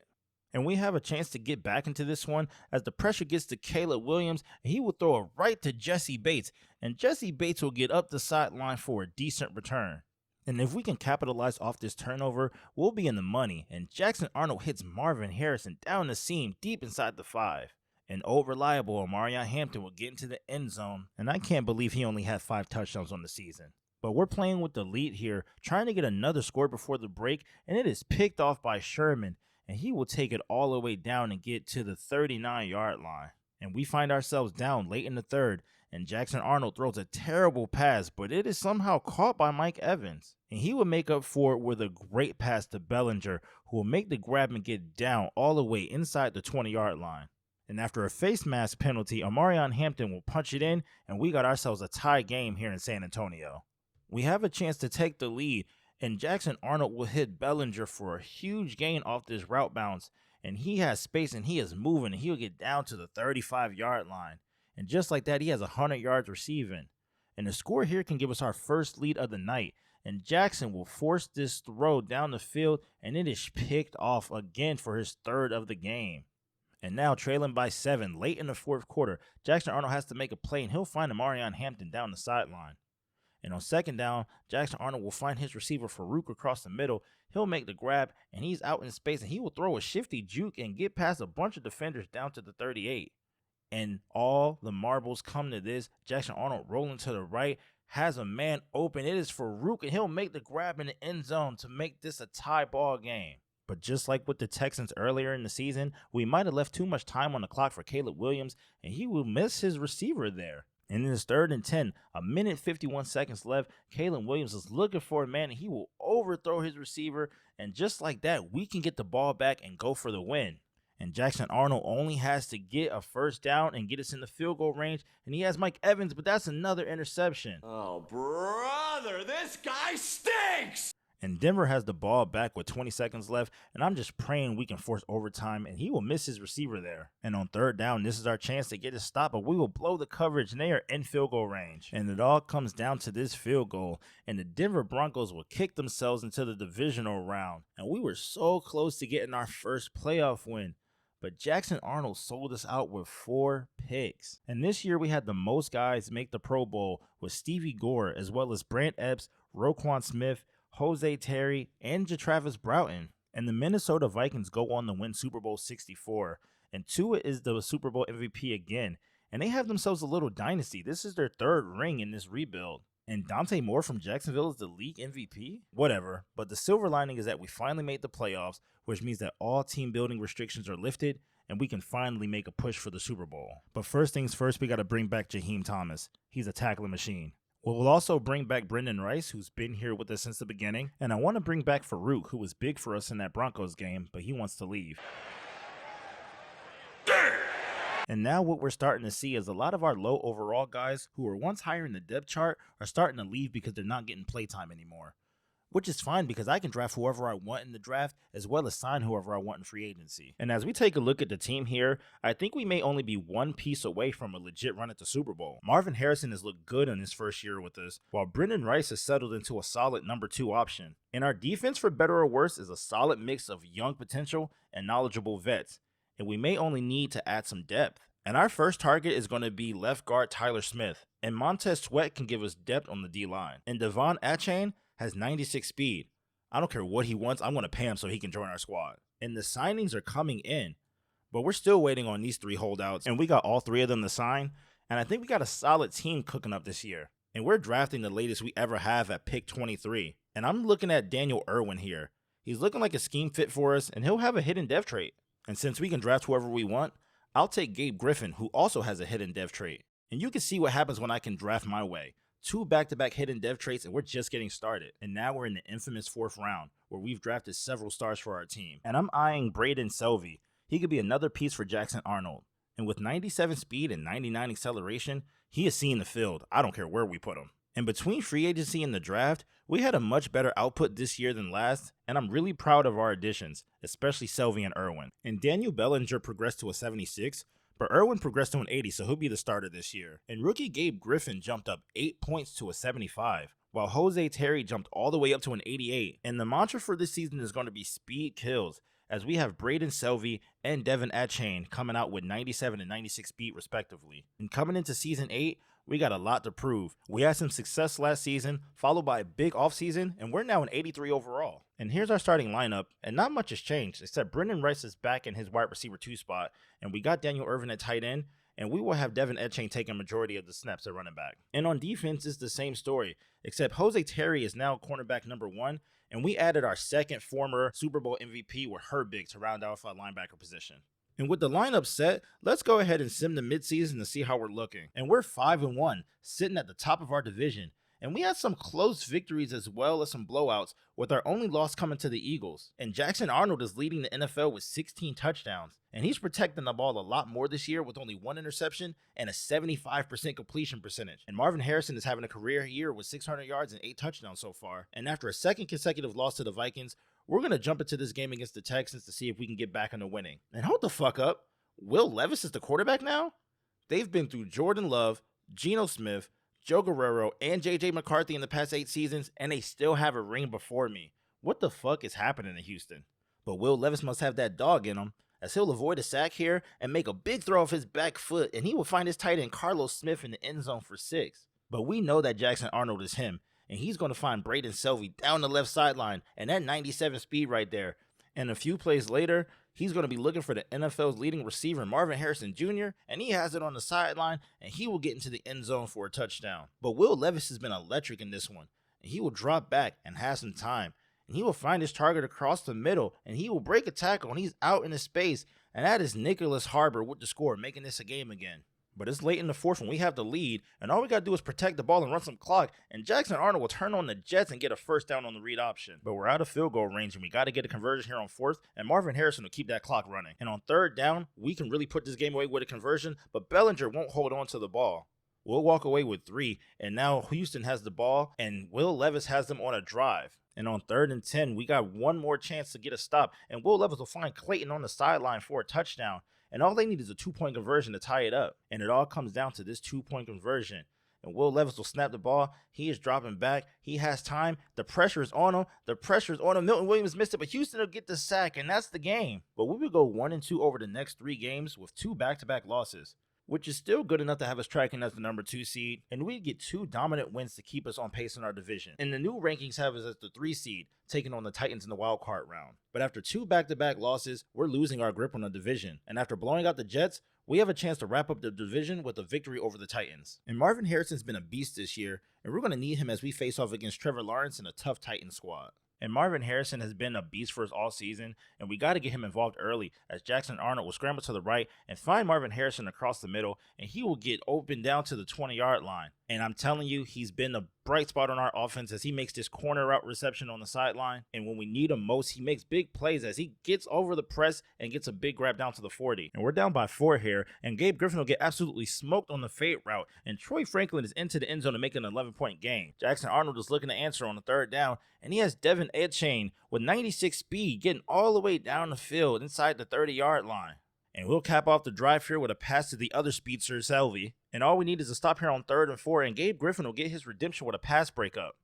And we have a chance to get back into this one as the pressure gets to Caleb Williams, and he will throw it right to Jesse Bates. And Jesse Bates will get up the sideline for a decent return. And if we can capitalize off this turnover, we'll be in the money. And Jackson Arnold hits Marvin Harrison down the seam deep inside the 5. And old reliable Omarion Hampton will get into the end zone. And I can't believe he only had 5 touchdowns on the season. But we're playing with the lead here, trying to get another score before the break, and it is picked off by Sherman, and he will take it all the way down and get to the 39-yard line. And we find ourselves down late in the 3rd, and Jackson Arnold throws a terrible pass, but it is somehow caught by Mike Evans. And he will make up for it with a great pass to Bellinger, who will make the grab and get down all the way inside the 20-yard line. And after a face mask penalty, Omarion Hampton will punch it in, and we got ourselves a tie game here in San Antonio. We have a chance to take the lead, and Jackson Arnold will hit Bellinger for a huge gain off this route bounce, and he has space and he is moving, and he'll get down to the 35-yard line. And just like that, he has 100 yards receiving. And the score here can give us our first lead of the night, and Jackson will force this throw down the field, and it is picked off again for his 3rd of the game. And now trailing by 7 late in the 4th quarter, Jackson Arnold has to make a play, and he'll find Omarion Hampton down the sideline. And on second down, Jackson Arnold will find his receiver Farouk across the middle. He'll make the grab, and he's out in space, and he will throw a shifty juke and get past a bunch of defenders down to the 38. And all the marbles come to this. Jackson Arnold rolling to the right, has a man open. It is Farouk, and he'll make the grab in the end zone to make this a tie ball game. But just like with the Texans earlier in the season, we might have left too much time on the clock for Caleb Williams, and he will miss his receiver there. And in his 3rd and 10, a minute 51 seconds left, Caleb Williams is looking for a man, and he will overthrow his receiver, and just like that, we can get the ball back and go for the win. And Jackson Arnold only has to get a first down and get us in the field goal range, and he has Mike Evans, but that's another interception. Oh, brother, this guy stinks! And Denver has the ball back with 20 seconds left, and I'm just praying we can force overtime, and he will miss his receiver there. And on 3rd down, this is our chance to get a stop, but we will blow the coverage, and they are in field goal range. And it all comes down to this field goal, and the Denver Broncos will kick themselves into the divisional round. And we were so close to getting our first playoff win. But Jackson Arnold sold us out with 4 picks. And this year we had the most guys make the Pro Bowl with Stevie Gore, as well as Brant Epps, Roquan Smith, Jose Terry, and Jatravis Broughton. And the Minnesota Vikings go on to win Super Bowl 64. And Tua is the Super Bowl MVP again. And they have themselves a little dynasty. This is their 3rd ring in this rebuild. And Dante Moore from Jacksonville is the league MVP? Whatever. But the silver lining is that we finally made the playoffs, which means that all team building restrictions are lifted, and we can finally make a push for the Super Bowl. But first things first, we got to bring back Jaheim Thomas. He's a tackling machine. We'll also bring back Brendan Rice, who's been here with us since the beginning. And I want to bring back Farouk, who was big for us in that Broncos game, but he wants to leave. And now what we're starting to see is a lot of our low overall guys who were once higher in the depth chart are starting to leave because they're not getting playtime anymore. Which is fine because I can draft whoever I want in the draft as well as sign whoever I want in free agency. And as we take a look at the team here, I think we may only be one piece away from a legit run at the Super Bowl. Marvin Harrison has looked good in his first year with us, while Brendan Rice has settled into a solid number 2 option. And our defense, for better or worse, is a solid mix of young potential and knowledgeable vets. And we may only need to add some depth. And our first target is going to be left guard Tyler Smith. And Montez Sweat can give us depth on the D-line. And Devon Achane has 96 speed. I don't care what he wants, I'm going to pay him so he can join our squad. And the signings are coming in, but we're still waiting on these 3 holdouts, and we got all 3 of them to sign, and I think we got a solid team cooking up this year. And we're drafting the latest we ever have at pick 23. And I'm looking at Daniel Irwin here. He's looking like a scheme fit for us, and he'll have a hidden dev trait. And since we can draft whoever we want, I'll take Gabe Griffin, who also has a hidden dev trait. And you can see what happens when I can draft my way. 2 back-to-back hidden dev traits, and we're just getting started. And now we're in the infamous 4th round, where we've drafted several stars for our team. And I'm eyeing Braden Selvey. He could be another piece for Jackson Arnold. And with 97 speed and 99 acceleration, he is seeing the field. I don't care where we put him. And between free agency and the draft, we had a much better output this year than last, and I'm really proud of our additions, especially Selvey and Irwin. And Daniel Bellinger progressed to a 76, but Irwin progressed to an 80, so he'll be the starter this year. And rookie Gabe Griffin jumped up 8 points to a 75, while Jose Terry jumped all the way up to an 88. And the mantra for this season is going to be speed kills, as we have Braden Selvey and Devon Achane coming out with 97 and 96 speed respectively. And coming into season 8, we got a lot to prove. We had some success last season, followed by a big offseason, and we're now an 83 overall. And here's our starting lineup, and not much has changed, except Brendan Rice is back in his wide receiver 2 spot, and we got Daniel Irvin at tight end, and we will have Devon Achane take a majority of the snaps at running back. And on defense, it's the same story, except Jose Terry is now cornerback number 1, and we added our second former Super Bowl MVP with Herbig to round out our linebacker position. And with the lineup set, let's go ahead and sim the midseason to see how we're looking. And we're 5-1, sitting at the top of our division. And we had some close victories as well as some blowouts, with our only loss coming to the Eagles. And Jackson Arnold is leading the NFL with 16 touchdowns. And he's protecting the ball a lot more this year with only 1 interception and a 75% completion percentage. And Marvin Harrison is having a career year with 600 yards and 8 touchdowns so far. And after a second consecutive loss to the Vikings, we're going to jump into this game against the Texans to see if we can get back into winning. And hold the fuck up. Will Levis is the quarterback now? They've been through Jordan Love, Geno Smith, Joe Guerrero, and J.J. McCarthy in the past 8 seasons, and they still have a ring before me. What the fuck is happening in Houston? But Will Levis must have that dog in him, as he'll avoid a sack here and make a big throw off his back foot, and he will find his tight end Carlos Smith in the end zone for 6. But we know that Jackson Arnold is him, and he's going to find Braden Selvey down the left sideline, and that 97 speed right there. And a few plays later, he's going to be looking for the NFL's leading receiver, Marvin Harrison Jr., and he has it on the sideline, and he will get into the end zone for a touchdown. But Will Levis has been electric in this one, and he will drop back and have some time, and he will find his target across the middle, and he will break a tackle, and he's out in the space, and that is Nicholas Harbor with the score, making this a game again. But it's late in the fourth when we have the lead, and all we got to do is protect the ball and run some clock, and Jackson Arnold will turn on the Jets and get a first down on the read option. But we're out of field goal range, and we got to get a conversion here on fourth, and Marvin Harrison will keep that clock running. And on third down, we can really put this game away with a conversion, but Bellinger won't hold on to the ball. We'll walk away with 3, and now Houston has the ball, and Will Levis has them on a drive. And on 3rd and 10, we got one more chance to get a stop, and Will Levis will find Clayton on the sideline for a touchdown. And all they need is a 2-point conversion to tie it up. And it all comes down to this 2-point conversion. And Will Levis will snap the ball. He is dropping back. He has time. The pressure is on him. Milton Williams missed it, but Houston will get the sack, and that's the game. But we will go 1-2 over the next 3 games with 2 back-to-back losses, which is still good enough to have us tracking as the number 2 seed, and we get 2 dominant wins to keep us on pace in our division. And the new rankings have us as the 3 seed, taking on the Titans in the wild card round. But after 2 back-to-back losses, we're losing our grip on the division, and after blowing out the Jets, we have a chance to wrap up the division with a victory over the Titans. And Marvin Harrison's been a beast this year, and we're going to need him as we face off against Trevor Lawrence in a tough Titans squad. And Marvin Harrison has been a beast for us all season, and we got to get him involved early as Jackson Arnold will scramble to the right and find Marvin Harrison across the middle, and he will get open down to the 20-yard line. And I'm telling you, he's been a bright spot on our offense as he makes this corner route reception on the sideline. And when we need him most, he makes big plays as he gets over the press and gets a big grab down to the 40. And we're down by 4 here, and Gabe Griffin will get absolutely smoked on the fade route. And Troy Franklin is into the end zone to make an 11-point game. Jackson Arnold is looking to answer on the 3rd down, and he has Devin Edchain with 96 speed getting all the way down the field inside the 30-yard line. And we'll cap off the drive here with a pass to the other speedster, Selvey. And all we need is a stop here on 3rd and 4, and Gabe Griffin will get his redemption with a pass breakup.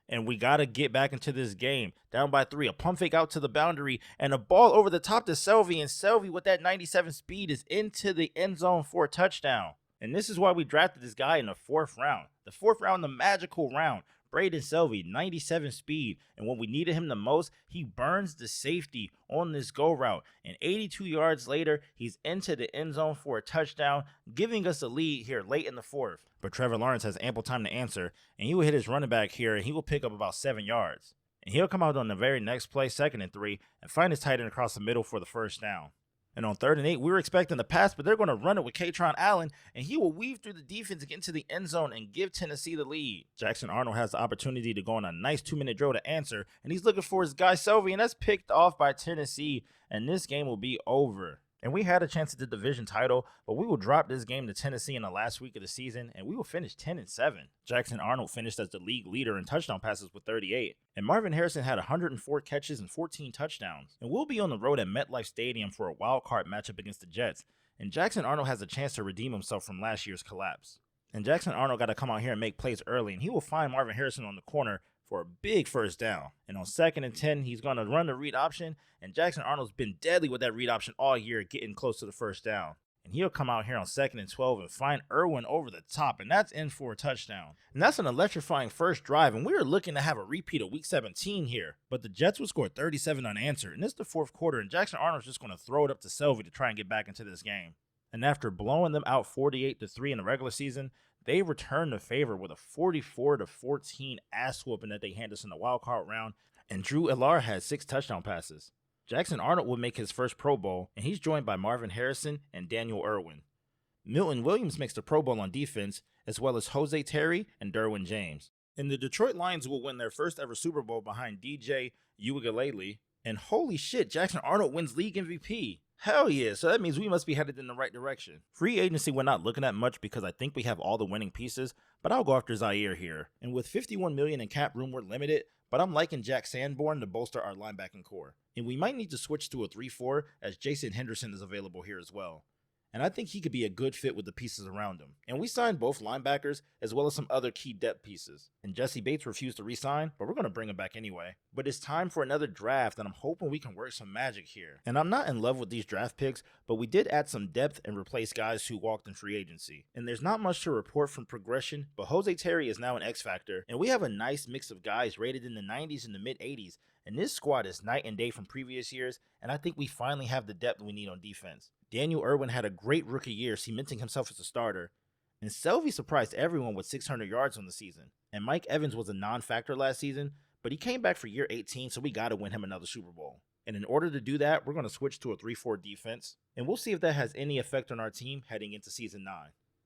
And we got to get back into this game. Down by 3, a pump fake out to the boundary, and a ball over the top to Selvey, and Selvey with that 97 speed is into the end zone for a touchdown. And this is why we drafted this guy in the 4th round. The 4th round, the magical round. Braden Selvey, 97 speed, and when we needed him the most, he burns the safety on this go route, and 82 yards later, he's into the end zone for a touchdown, giving us a lead here late in the 4th. But Trevor Lawrence has ample time to answer, and he will hit his running back here, and he will pick up about 7 yards. And he'll come out on the very next play, 2nd and 3, and find his tight end across the middle for the first down. And on 3rd and 8, we were expecting the pass, but they're going to run it with Katron Allen, and he will weave through the defense to get into the end zone and give Tennessee the lead. Jackson Arnold has the opportunity to go on a nice 2-minute drill to answer, and he's looking for his guy Selvey, and that's picked off by Tennessee, and this game will be over. And we had a chance at the division title, but we will drop this game to Tennessee in the last week of the season, and we will finish 10-7. Jackson Arnold finished as the league leader in touchdown passes with 38, and Marvin Harrison had 104 catches and 14 touchdowns. And we'll be on the road at MetLife Stadium for a wild card matchup against the Jets, and Jackson Arnold has a chance to redeem himself from last year's collapse. And Jackson Arnold got to come out here and make plays early, and he will find Marvin Harrison on the corner for a big first down. And on 2nd and 10, he's going to run the read option, and Jackson Arnold's been deadly with that read option all year, getting close to the first down. And he'll come out here on 2nd and 12 and find Irwin over the top, and that's in for a touchdown. And that's an electrifying first drive, and we were looking to have a repeat of Week 17 here. But the Jets would score 37 unanswered, and it's the 4th quarter, and Jackson Arnold's just going to throw it up to Selvey to try and get back into this game. And after blowing them out 48-3 in the regular season, they returned the favor with a 44-14 ass whooping that they handed us in the wild card round, and Drew Ellar had 6 touchdown passes. Jackson Arnold will make his first Pro Bowl, and he's joined by Marvin Harrison and Daniel Irwin. Milton Williams makes the Pro Bowl on defense, as well as Jose Terry and Derwin James. And the Detroit Lions will win their first ever Super Bowl behind DJ Uiagalelei, and holy shit, Jackson Arnold wins league MVP. Hell yeah, so that means we must be headed in the right direction. Free agency we're not looking at much because I think we have all the winning pieces, but I'll go after Zaire here. And with $51 million in cap room, we're limited, but I'm liking Jack Sanborn to bolster our linebacking core. And we might need to switch to a 3-4 as Jason Henderson is available here as well. and I think he could be a good fit with the pieces around him. And we signed both linebackers as well as some other key depth pieces. And Jesse Bates refused to re-sign, but we're going to bring him back anyway. But it's time for another draft, and I'm hoping we can work some magic here. And I'm not in love with these draft picks, but we did add some depth and replace guys who walked in free agency. And there's not much to report from progression, but Jose Terry is now an X factor, and we have a nice mix of guys rated in the 90s and the mid 80s. And this squad is night and day from previous years, and I think we finally have the depth we need on defense. Daniel Irwin had a great rookie year, cementing himself as a starter. And Selvey surprised everyone with 600 yards on the season. And Mike Evans was a non-factor last season, but he came back for year 18, so we got to win him another Super Bowl. And in order to do that, we're going to switch to a 3-4 defense, and we'll see if that has any effect on our team heading into season 9.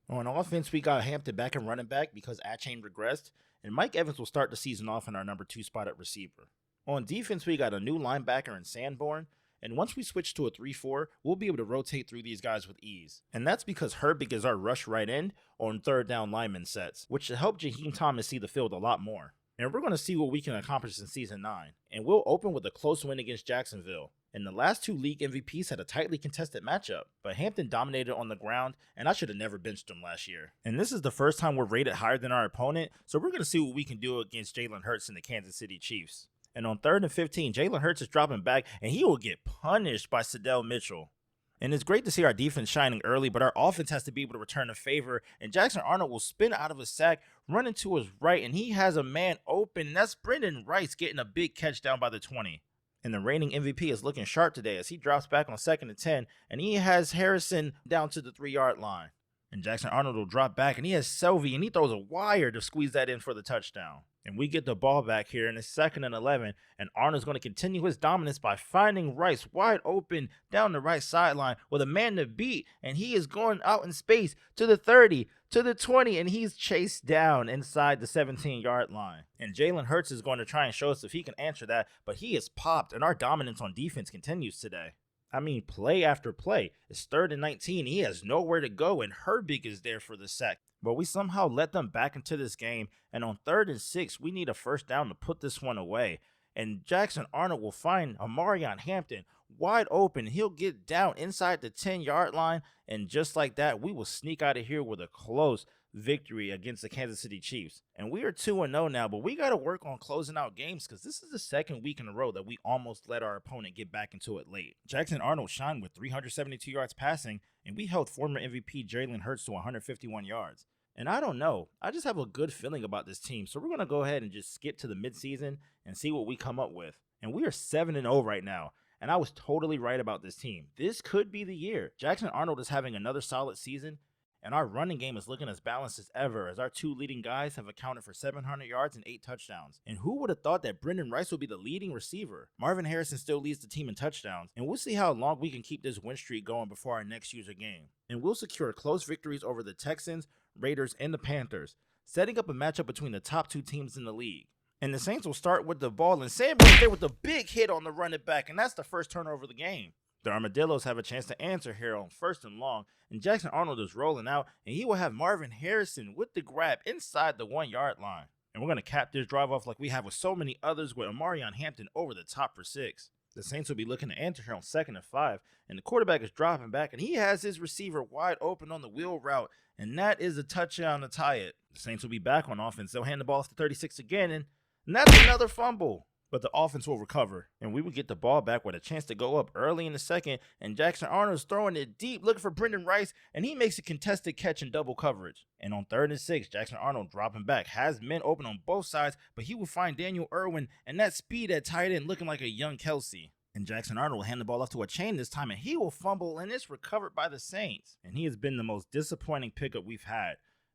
On offense, we got Hampton back in running back because Achane regressed, and Mike Evans will start the season off in our number 2 spot at receiver. On defense, we got a new linebacker in Sanborn, and once we switch to a 3-4, we'll be able to rotate through these guys with ease. And that's because Herbig is our rush right end on third down lineman sets, which should help Jaheim Thomas see the field a lot more. And we're going to see what we can accomplish in season 9. And we'll open with a close win against Jacksonville. And the last 2 league MVPs had a tightly contested matchup, but Hampton dominated on the ground, and I should have never benched him last year. And this is the first time we're rated higher than our opponent, so we're going to see what we can do against Jalen Hurts and the Kansas City Chiefs. And on 3rd and 15, Jalen Hurts is dropping back, and he will get punished by Sedell Mitchell. And it's great to see our defense shining early, but our offense has to be able to return a favor, and Jackson Arnold will spin out of a sack, running to his right, and he has a man open, and that's Brendan Rice getting a big catch down by the 20. And the reigning MVP is looking sharp today as he drops back on 2nd and 10, and he has Harrison down to the 3-yard line. And Jackson Arnold will drop back, and he has Selvey, and he throws a wire to squeeze that in for the touchdown. And we get the ball back here in the 2nd and 11, and Arnold's going to continue his dominance by finding Rice wide open down the right sideline with a man to beat, and he is going out in space to the 30, to the 20, and he's chased down inside the 17-yard line. And Jalen Hurts is going to try and show us if he can answer that, but he is popped, and our dominance on defense continues today. I mean, play after play. It's 3rd and 19. He has nowhere to go, and Herbig is there for the sack. But we somehow let them back into this game, and on 3rd and 6, we need a first down to put this one away. And Jackson Arnold will find Amarion Hampton wide open. He'll get down inside the 10-yard line, and just like that, we will sneak out of here with a close victory against the Kansas City Chiefs. And we are 2-0 now, but we got to work on closing out games because this is the 2nd week in a row that we almost let our opponent get back into it late. Jackson Arnold shined with 372 yards passing, and we held former MVP Jalen Hurts to 151 yards. And I don't know, I just have a good feeling about this team, so we're going to go ahead and just skip to the midseason and see what we come up with. And we are 7-0 right now, and I was totally right about this team. This could be the year. Jackson Arnold is having another solid season, and our running game is looking as balanced as ever, as our 2 leading guys have accounted for 700 yards and 8 touchdowns. And who would have thought that Brendan Rice would be the leading receiver? Marvin Harrison still leads the team in touchdowns, and we'll see how long we can keep this win streak going before our next user game. And we'll secure close victories over the Texans, Raiders, and the Panthers, setting up a matchup between the top 2 teams in the league. And the Saints will start with the ball, and Sanborn's there with a big hit on the running back, and that's the first turnover of the game. The Armadillos have a chance to answer here on 1st and long, and Jackson Arnold is rolling out, and he will have Marvin Harrison with the grab inside the 1-yard line. And we're going to cap this drive off like we have with so many others with Amarion Hampton over the top for 6. The Saints will be looking to answer here on 2nd and 5, and the quarterback is dropping back, and he has his receiver wide open on the wheel route, and that is a touchdown to tie it. The Saints will be back on offense. They'll hand the ball off to 36 again, and that's another fumble. But the offense will recover, and we will get the ball back with a chance to go up early in the 2nd, and Jackson Arnold is throwing it deep, looking for Brendan Rice, and he makes a contested catch in double coverage. And on 3rd and 6, Jackson Arnold dropping back, has men open on both sides, but he will find Daniel Irwin, and that speed at tight end looking like a young Kelsey. And Jackson Arnold will hand the ball off to Achane this time, and he will fumble, and it's recovered by the Saints. And he has been the most disappointing pickup we've had.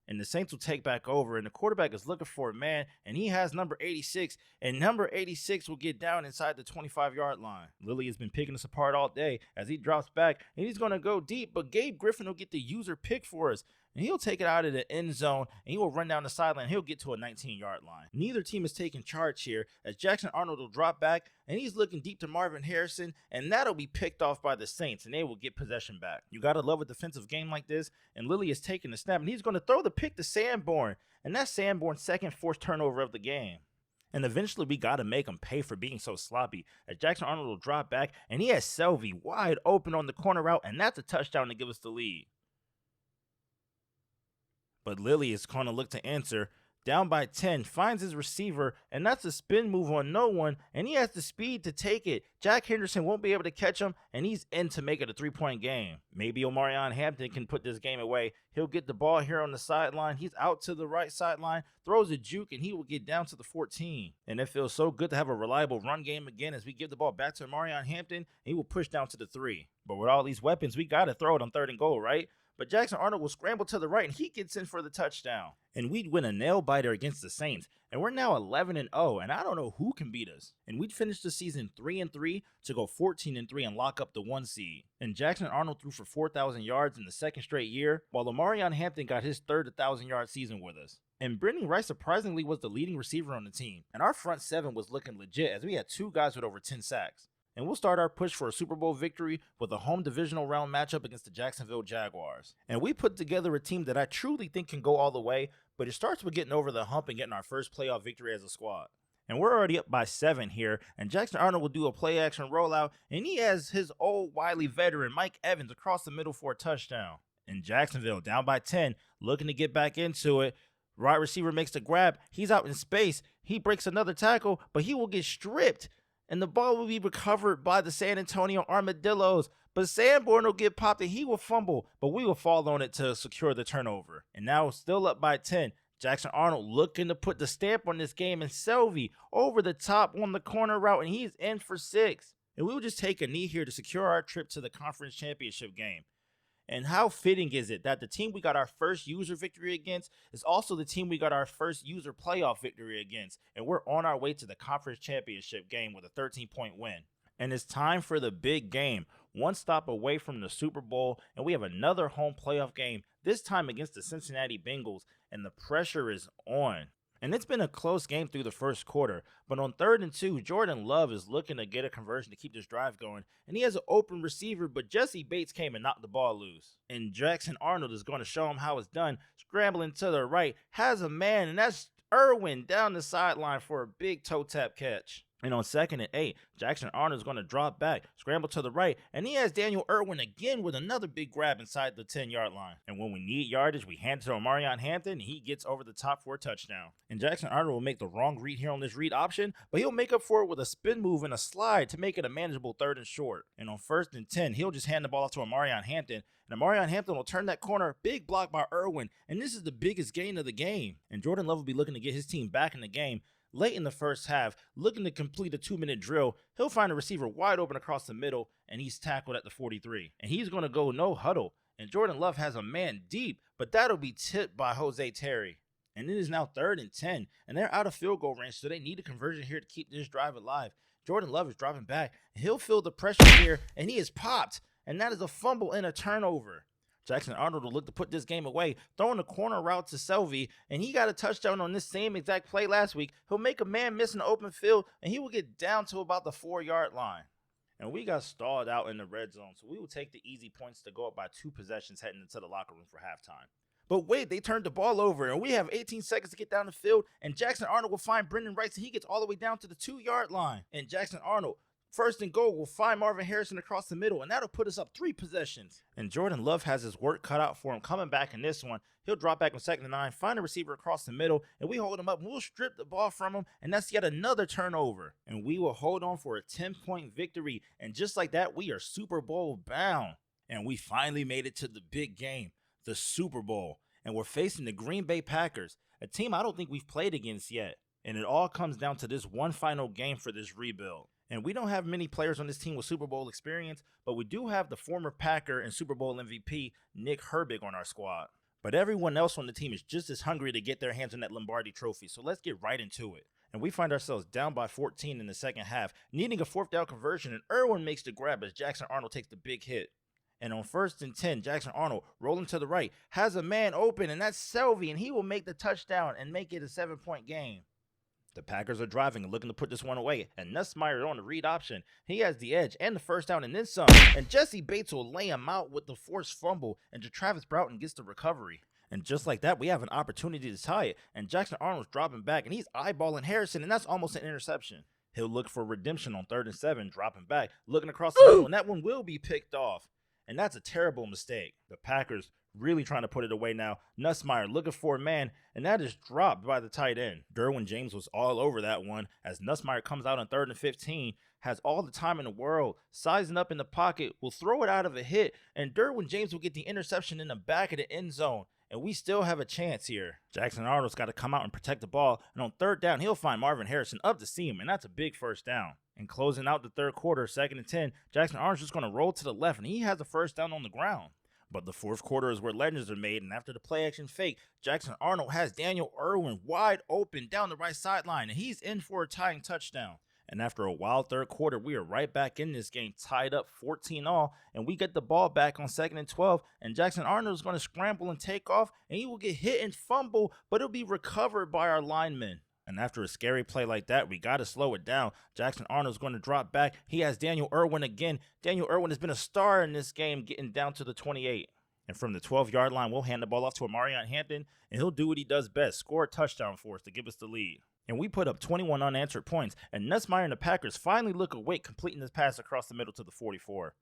And the Saints will take back over, and the quarterback is looking for a man, and he has number 86, and number 86 will get down inside the 25-yard line. Lilly has been picking us apart all day as he drops back, and he's going to go deep, but Gabe Griffin will get the user pick for us, and he'll take it out of the end zone, and he will run down the sideline. He'll get to a 19-yard line. Neither team is taking charge here as Jackson Arnold will drop back, and he's looking deep to Marvin Harrison, and that'll be picked off by the Saints, and they will get possession back. You got to love a defensive game like this, and Lilly is taking the snap, and he's going to throw the pick to Sanborn, and that's Sanborn's 2nd forced turnover of the game. And eventually we got to make him pay for being so sloppy, as Jackson Arnold will drop back, and he has Selvey wide open on the corner route, and that's a touchdown to give us the lead. But Lilly is going to look to answer. Down by 10, finds his receiver, and that's a spin move on no one, and he has the speed to take it. Jack Henderson won't be able to catch him, and he's in to make it a 3-point game. Maybe Omarion Hampton can put this game away. He'll get the ball here on the sideline. He's out to the right sideline, throws a juke, and he will get down to the 14. And it feels so good to have a reliable run game again as we give the ball back to Omarion Hampton, and he will push down to the 3. But with all these weapons, we got to throw it on 3rd and goal, right? But Jackson Arnold will scramble to the right, and he gets in for the touchdown. And we'd win a nail-biter against the Saints, and we're now 11-0, and I don't know who can beat us. And we'd finish the season 3-3 to go 14-3 and lock up the 1 seed. And Jackson Arnold threw for 4,000 yards in the 2nd straight year, while Omarion Hampton got his 3rd 1,000-yard season with us. And Brittany Rice surprisingly was the leading receiver on the team, and our front 7 was looking legit as we had 2 guys with over 10 sacks. And we'll start our push for a Super Bowl victory with a home divisional round matchup against the Jacksonville Jaguars. And we put together a team that I truly think can go all the way, but it starts with getting over the hump and getting our first playoff victory as a squad. And we're already up by 7 here, and Jackson Arnold will do a play-action rollout, and he has his old wily veteran Mike Evans across the middle for a touchdown. And Jacksonville, down by 10, looking to get back into it. Wide receiver makes the grab. He's out in space. He breaks another tackle, but he will get stripped. And the ball will be recovered by the San Antonio Armadillos. But Sanborn will get popped and he will fumble, but we will fall on it to secure the turnover. And now still up by 10. Jackson Arnold looking to put the stamp on this game, and Selvey over the top on the corner route, and he's in for 6. And we will just take a knee here to secure our trip to the conference championship game. And how fitting is it that the team we got our first user victory against is also the team we got our first user playoff victory against, and we're on our way to the conference championship game with a 13-point win. And it's time for the big game, 1 stop away from the Super Bowl, and we have another home playoff game, this time against the Cincinnati Bengals, and the pressure is on. And it's been a close game through the first quarter, but on 3rd and 2, Jordan Love is looking to get a conversion to keep this drive going, and he has an open receiver, but Jesse Bates came and knocked the ball loose. And Jackson Arnold is going to show him how it's done, scrambling to the right, has a man, and that's Irwin down the sideline for a big toe tap catch. And on 2nd and 8, Jackson Arnold is going to drop back, scramble to the right, and he has Daniel Irwin again with another big grab inside the 10-yard line. And when we need yardage, we hand it to Omarion Hampton, and he gets over the top for a touchdown. And Jackson Arnold will make the wrong read here on this read option, but he'll make up for it with a spin move and a slide to make it a manageable 3rd and short. And on 1st and 10, he'll just hand the ball off to Omarion Hampton, and Omarion Hampton will turn that corner, big block by Irwin, and this is the biggest gain of the game. And Jordan Love will be looking to get his team back in the game. Late in the first half, looking to complete a 2-minute drill, he'll find a receiver wide open across the middle, and he's tackled at the 43. And he's going to go no huddle, and Jordan Love has a man deep, but that'll be tipped by Jose Terry. And it is now 3rd and 10, and they're out of field goal range, so they need a conversion here to keep this drive alive. Jordan Love is dropping back, and he'll feel the pressure here, and he is popped, and that is a fumble and a turnover. Jackson Arnold will look to put this game away, throwing a corner route to Selvey, and he got a touchdown on this same exact play last week. He'll make a man miss in the open field, and he will get down to about the 4-yard line. And we got stalled out in the red zone, so we will take the easy points to go up by 2 possessions heading into the locker room for halftime. But wait, they turned the ball over, and we have 18 seconds to get down the field, and Jackson Arnold will find Brendan Rice, and he gets all the way down to the 2-yard line. And Jackson Arnold, 1st and goal, will find Marvin Harrison across the middle, and that'll put us up 3 possessions. And Jordan Love has his work cut out for him coming back in this one. He'll drop back on 2nd and 9, find a receiver across the middle, and we hold him up, and we'll strip the ball from him, and that's yet another turnover. And we will hold on for a 10-point victory, and just like that, we are Super Bowl bound. And we finally made it to the big game, the Super Bowl, and we're facing the Green Bay Packers, a team I don't think we've played against yet. And it all comes down to this one final game for this rebuild. And we don't have many players on this team with Super Bowl experience, but we do have the former Packer and Super Bowl MVP, Nick Herbig, on our squad. But everyone else on the team is just as hungry to get their hands on that Lombardi trophy, so let's get right into it. And we find ourselves down by 14 in the second half, needing a 4th down conversion, and Irwin makes the grab as Jackson Arnold takes the big hit. And on 1st and 10, Jackson Arnold, rolling to the right, has a man open, and that's Selvey, and he will make the touchdown and make it a 7-point game. The Packers are driving and looking to put this one away, and Nussmeier on the read option. He has the edge and the 1st down and then some, and Jesse Bates will lay him out with the forced fumble, and Travis Broughton gets the recovery. And just like that, we have an opportunity to tie it. And Jackson Arnold's dropping back, and he's eyeballing Harrison, and that's almost an interception. He'll look for redemption on 3rd and 7, dropping back, looking across the middle, and that one will be picked off. And that's a terrible mistake. The Packers really trying to put it away now. Nussmeier looking for a man, and that is dropped by the tight end. Derwin James was all over that one as Nussmeier comes out on 3rd and 15, has all the time in the world, sizing up in the pocket, will throw it out of a hit, and Derwin James will get the interception in the back of the end zone. And we still have a chance here. Jackson Arnold's got to come out and protect the ball, and on 3rd down, he'll find Marvin Harrison up the seam, and that's a big first down. And closing out the 3rd quarter, 2nd and 10, Jackson Arnold's just going to roll to the left, and he has the first down on the ground. But the 4th quarter is where legends are made, and after the play-action fake, Jackson Arnold has Daniel Irwin wide open down the right sideline, and he's in for a tying touchdown. And after a wild 3rd quarter, we are right back in this game, tied up 14-all, and we get the ball back on 2nd and 12, and Jackson Arnold is going to scramble and take off, and he will get hit and fumble, but it'll be recovered by our linemen. And after a scary play like that, we got to slow it down. Jackson Arnold's going to drop back. He has Daniel Irwin again. Daniel Irwin has been a star in this game, getting down to the 28. And from the 12-yard line, we'll hand the ball off to Amarion Hampton, and he'll do what he does best, score a touchdown for us to give us the lead. And we put up 21 unanswered points, and Nussmeier and the Packers finally look awake, completing this pass across the middle to the 44.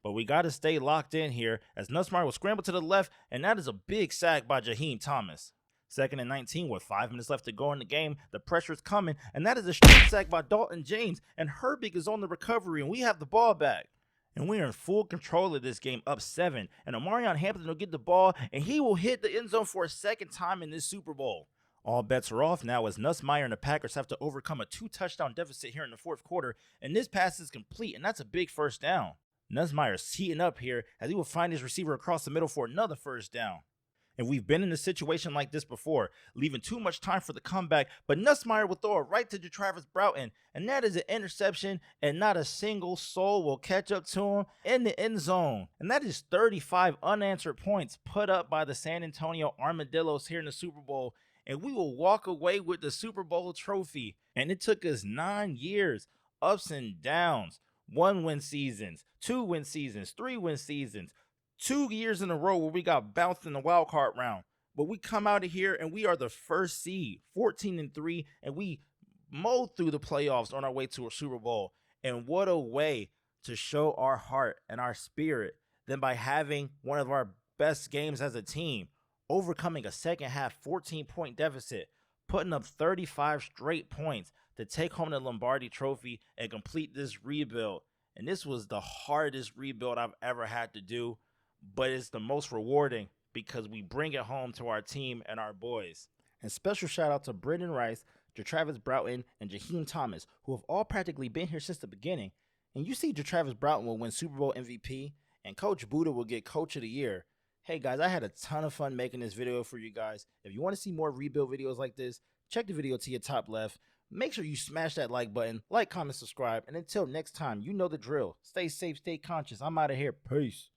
But we got to stay locked in here as Nussmeier will scramble to the left, and that is a big sack by Jaheim Thomas. 2nd and 19 with 5 minutes left to go in the game. The pressure's coming, and that is a straight sack by Dalton James, and Herbig is on the recovery, and we have the ball back. And we are in full control of this game, up 7, and Amarion Hampton will get the ball, and he will hit the end zone for a 2nd time in this Super Bowl. All bets are off now as Nussmeier and the Packers have to overcome a 2-touchdown deficit here in the 4th quarter, and this pass is complete, and that's a big first down. Nussmeier's heating up here as he will find his receiver across the middle for another first down. And we've been in a situation like this before, leaving too much time for the comeback, but Nussmeier will throw it right to JeRavis Broughton, and that is an interception, and not a single soul will catch up to him in the end zone. And that is 35 unanswered points put up by the San Antonio Armadillos here in the Super Bowl, and we will walk away with the Super Bowl trophy. And it took us 9 years, ups and downs, 1-win seasons, 2-win seasons, 3-win seasons, 2 years in a row where we got bounced in the wild card round. But we come out of here and we are the first seed, 14-3, and we mowed through the playoffs on our way to a Super Bowl. And what a way to show our heart and our spirit than by having one of our best games as a team, overcoming a second half 14-point deficit, putting up 35 straight points to take home the Lombardi Trophy and complete this rebuild. And this was the hardest rebuild I've ever had to do, but it's the most rewarding because we bring it home to our team and our boys. And special shout out to Brendan Rice, JeRavis Broughton, and Jaheim Thomas, who have all practically been here since the beginning. And you see JeRavis Broughton will win Super Bowl MVP, and Coach Buddah will get Coach of the Year. Hey guys, I had a ton of fun making this video for you guys. If you want to see more rebuild videos like this, check the video to your top left. Make sure you smash that like button, like, comment, subscribe, and until next time, you know the drill. Stay safe, stay conscious. I'm out of here. Peace.